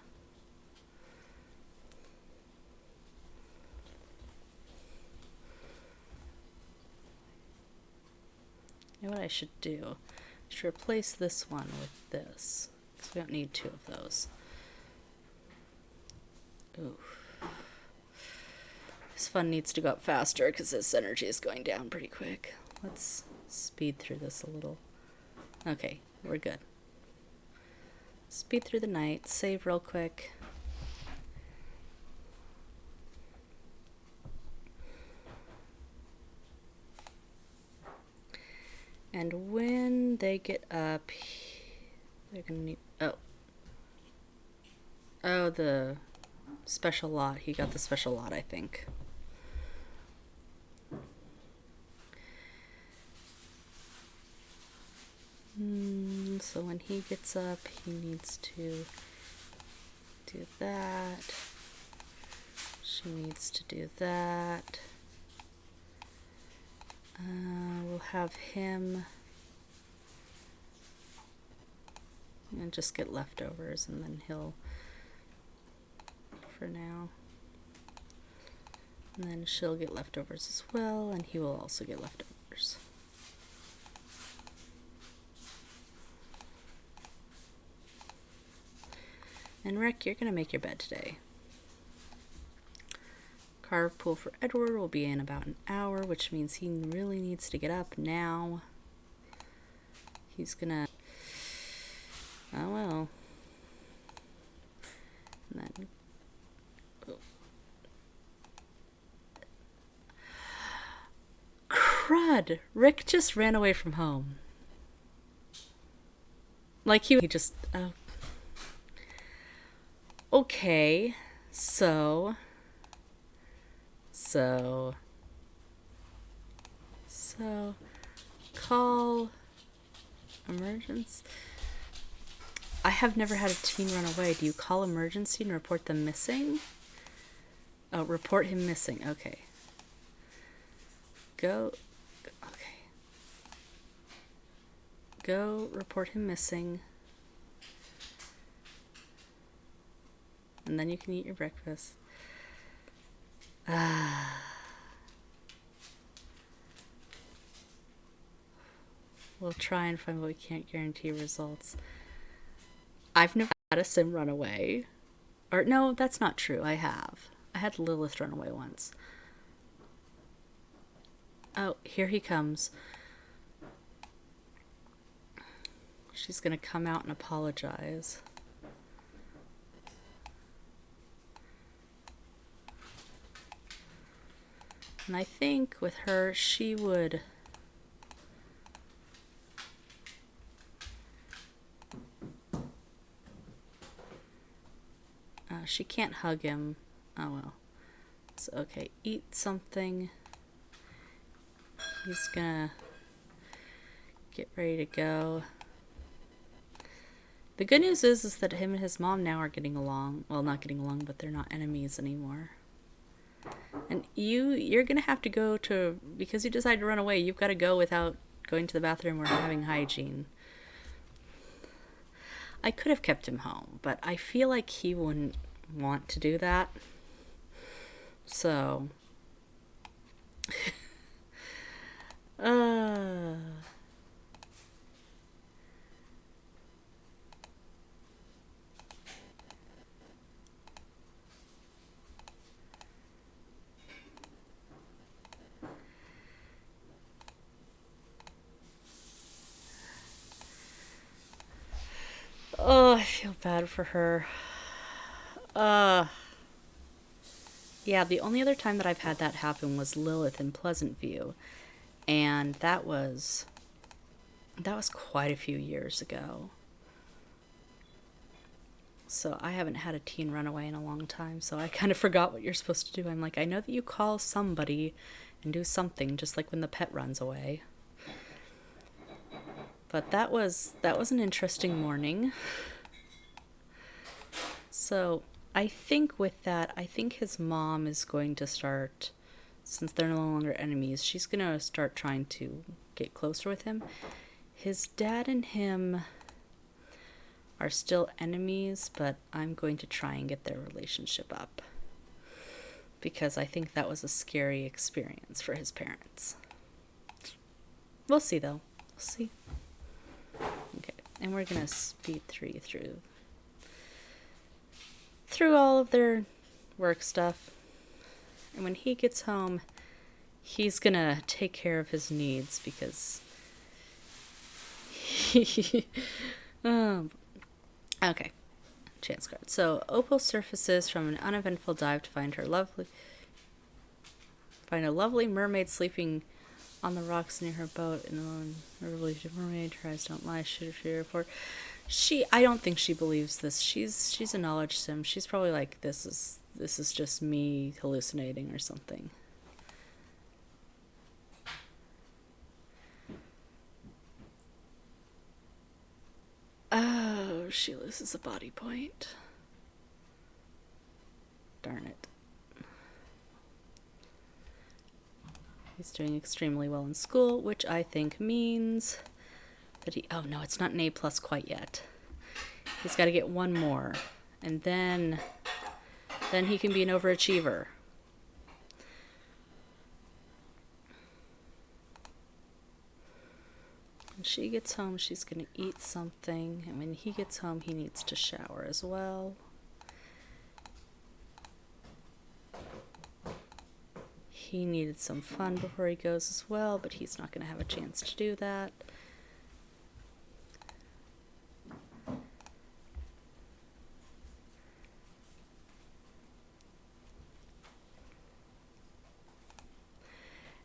You know what I should do? I should replace this one with this, because we don't need 2 of those. Oof. His fun needs to go up faster because his energy is going down pretty quick. Let's speed through this a little. Okay, we're good. Speed through the night, save real quick. And when they get up, they're gonna need... Oh, the special lot. He got the special lot, I think. So when he gets up, he needs to do that. She needs to do that. We'll have him and just get leftovers, and then he'll, for now. And then she'll get leftovers as well, and he will also get leftovers. And Rick, you're going to make your bed today. Carpool for Edward will be in about an hour, which means he really needs to get up now. He's gonna... Oh well. And then... Oh. Crud! Rick just ran away from home. Like he just... Oh. Okay, so call emergency. I have never had a teen run away. Do you call emergency and report them missing? Oh, report him missing. Okay. Okay. Go report him missing. And then you can eat your breakfast. We'll try and find, but we can't guarantee results. I've never had a sim run away. Or, no, that's not true. I have. I had Lilith run away once. Oh, here he comes. She's gonna come out and apologize. And I think with her, she would... she can't hug him. Oh well. So, okay, eat something. He's gonna get ready to go. The good news is that him and his mom now are getting along. Well, not getting along, but they're not enemies anymore. And you're gonna have to go to, because you decide to run away, you've got to go without going to the bathroom or having hygiene. I could have kept him home, but I feel like he wouldn't want to do that. So, oh, I feel bad for her. Yeah, the only other time that I've had that happen was Lilith in Pleasant View. And that was quite a few years ago. So I haven't had a teen run away in a long time, so I kind of forgot what you're supposed to do. I'm like, I know that you call somebody and do something, just like when the pet runs away. But that was an interesting morning. So I think with that, I think his mom is going to start, since they're no longer enemies, she's going to start trying to get closer with him. His dad and him are still enemies, but I'm going to try and get their relationship up. Because I think that was a scary experience for his parents. We'll see, though. We'll see. Okay, and we're going to speed through all of their work stuff. And when he gets home, he's going to take care of his needs because okay. Chance card. So Opal surfaces from an uneventful dive to find a lovely mermaid sleeping on the rocks near her boat, and her belief the mermaid tries don't lie, shoot a report. I don't think she believes this. She's a knowledge sim. She's probably like, this is just me hallucinating or something. Oh, she loses a body point. Darn it. He's doing extremely well in school, which I think means that oh no, it's not an A plus quite yet. He's got to get one more, and then he can be an overachiever. When she gets home, she's going to eat something, and when he gets home, he needs to shower as well. He needed some fun before he goes as well, but he's not going to have a chance to do that.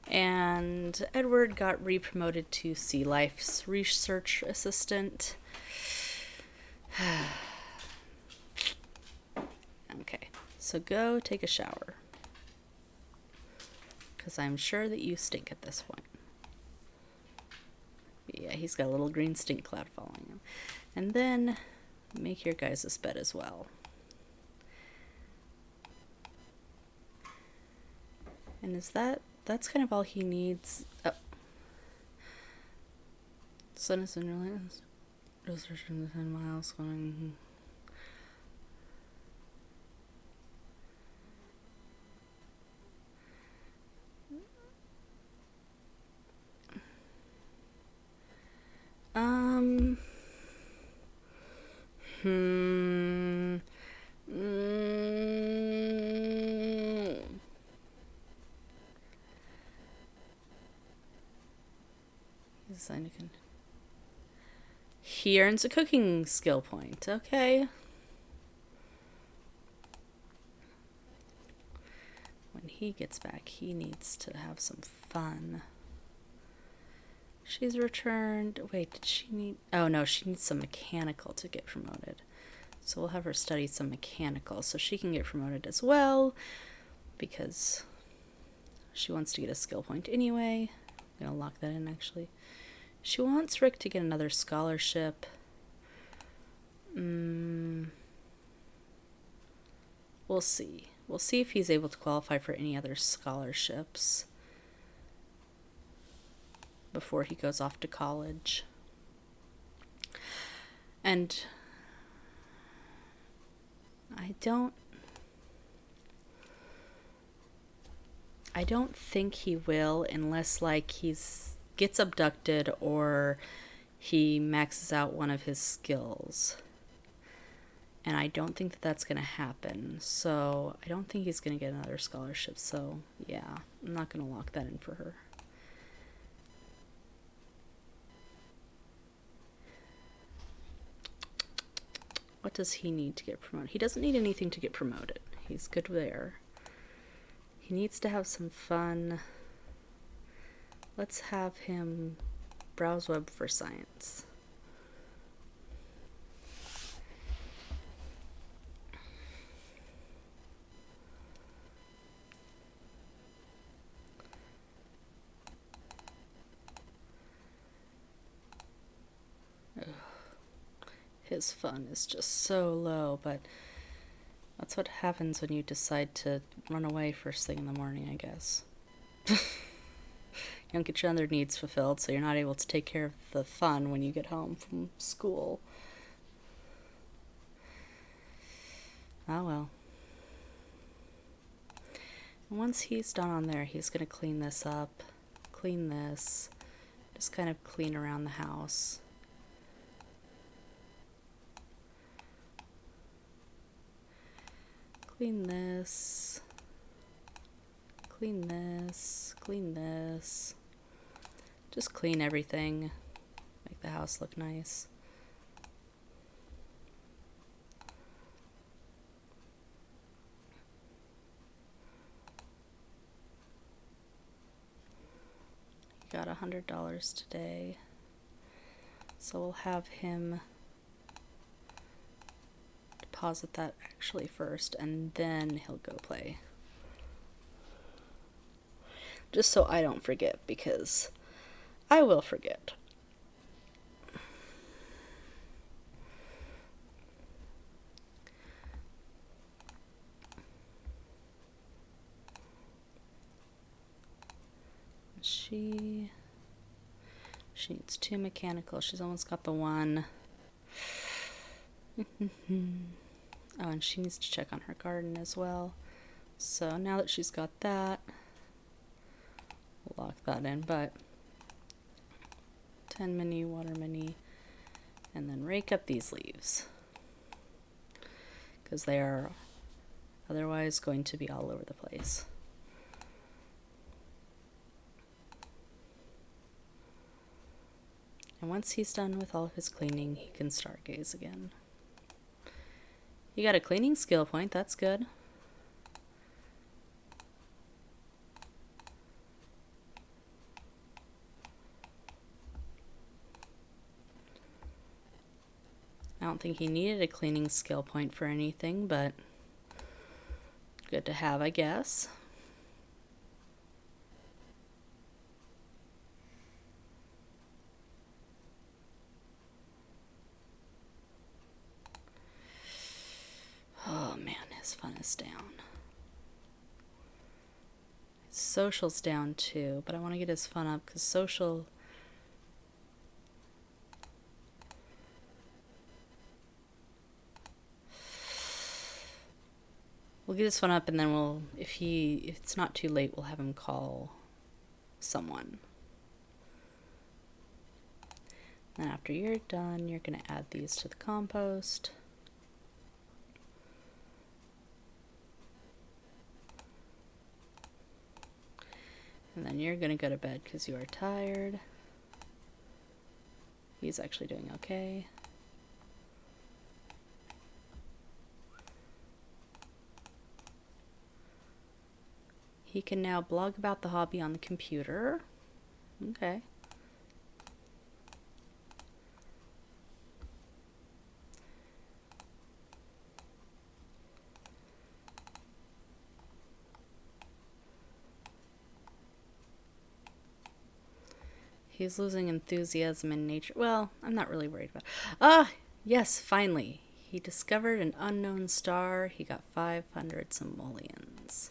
And Edward got re-promoted to Sea Life's research assistant. Okay, so go take a shower, because I'm sure that you stink at this point. Yeah, he's got a little green stink cloud following him. And then make your guys' bed as well. And that's kind of all he needs. Oh. Sun is in your lands. Those are 10 miles going. He earns a cooking skill point. Okay. When he gets back, he needs to have some fun. She's returned. Wait, did she need... Oh, no, she needs some mechanical to get promoted. So we'll have her study some mechanical so she can get promoted as well, because she wants to get a skill point anyway. I'm going to lock that in, actually. She wants Rick to get another scholarship. We'll see. We'll see if he's able to qualify for any other scholarships before he goes off to college. And I don't think he will, unless like gets abducted or he maxes out one of his skills. And I don't think that that's going to happen. So I don't think he's going to get another scholarship. So yeah, I'm not going to lock that in for her. What does he need to get promoted? He doesn't need anything to get promoted. He's good there. He needs to have some fun. Let's have him browse web for science. His fun is just so low, but that's what happens when you decide to run away first thing in the morning, I guess. You don't get your other needs fulfilled, so you're not able to take care of the fun when you get home from school. Oh well. And once he's done on there, he's going to clean this up, clean this, just kind of clean around the house. Clean this, clean this, clean this. Just clean everything, make the house look nice. He got $100 today, so we'll have him deposit that actually first, and then he'll go play. Just so I don't forget, because I will forget. She needs 2 mechanical. She's almost got the 1. Oh, and she needs to check on her garden as well. So now that she's got that, we'll lock that in. But 10 mini, water mini, and then rake up these leaves, because they are otherwise going to be all over the place. And once he's done with all of his cleaning, he can stargaze again. You got a cleaning skill point, that's good. I don't think he needed a cleaning skill point for anything, but good to have, I guess. Oh man, his fun is down. His social's down too, but I want to get his fun up because social... We'll get his fun up and then we'll, if it's not too late, we'll have him call someone. And after you're done, you're going to add these to the compost. And then you're going to go to bed because you are tired. He's actually doing okay. He can now blog about the hobby on the computer. Okay. He's losing enthusiasm in nature. Well, I'm not really worried about it. Ah, yes, finally. He discovered an unknown star. He got 500 simoleons.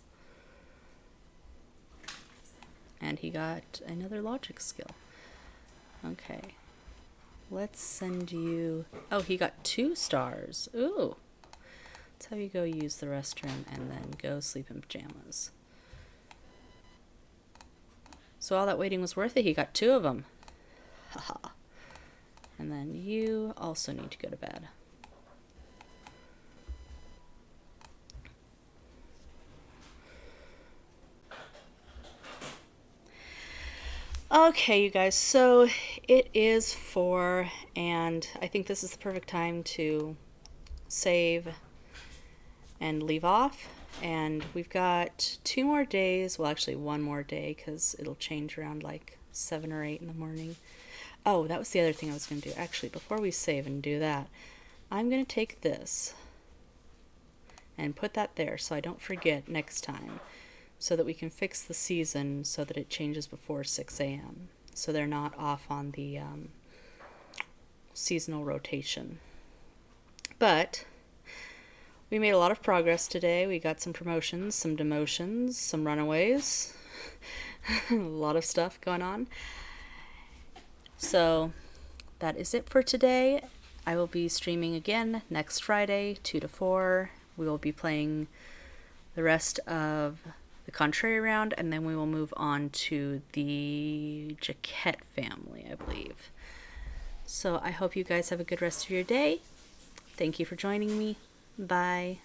And he got another logic skill. Okay. Let's send you... Oh, he got 2 stars. Ooh. Let's have you go use the restroom and then go sleep in pajamas. So all that waiting was worth it. He got 2 of them. Haha. And then you also need to go to bed. Okay, you guys, so it is 4, and I think this is the perfect time to save and leave off. And we've got 2 more days, well actually 1 more day, because it'll change around like 7 or 8 in the morning. Oh, that was the other thing I was going to do. Actually, before we save and do that, I'm going to take this and put that there so I don't forget next time, so that we can fix the season so that it changes before 6 a.m. so they're not off on the seasonal rotation. But we made a lot of progress today. We got some promotions, some demotions, some runaways, a lot of stuff going on. So that is it for today. I will be streaming again next Friday, 2 to 4. We will be playing the rest of the Contrary round, and then we will move on to the Jaquette family, I believe. So I hope you guys have a good rest of your day. Thank you for joining me. Bye.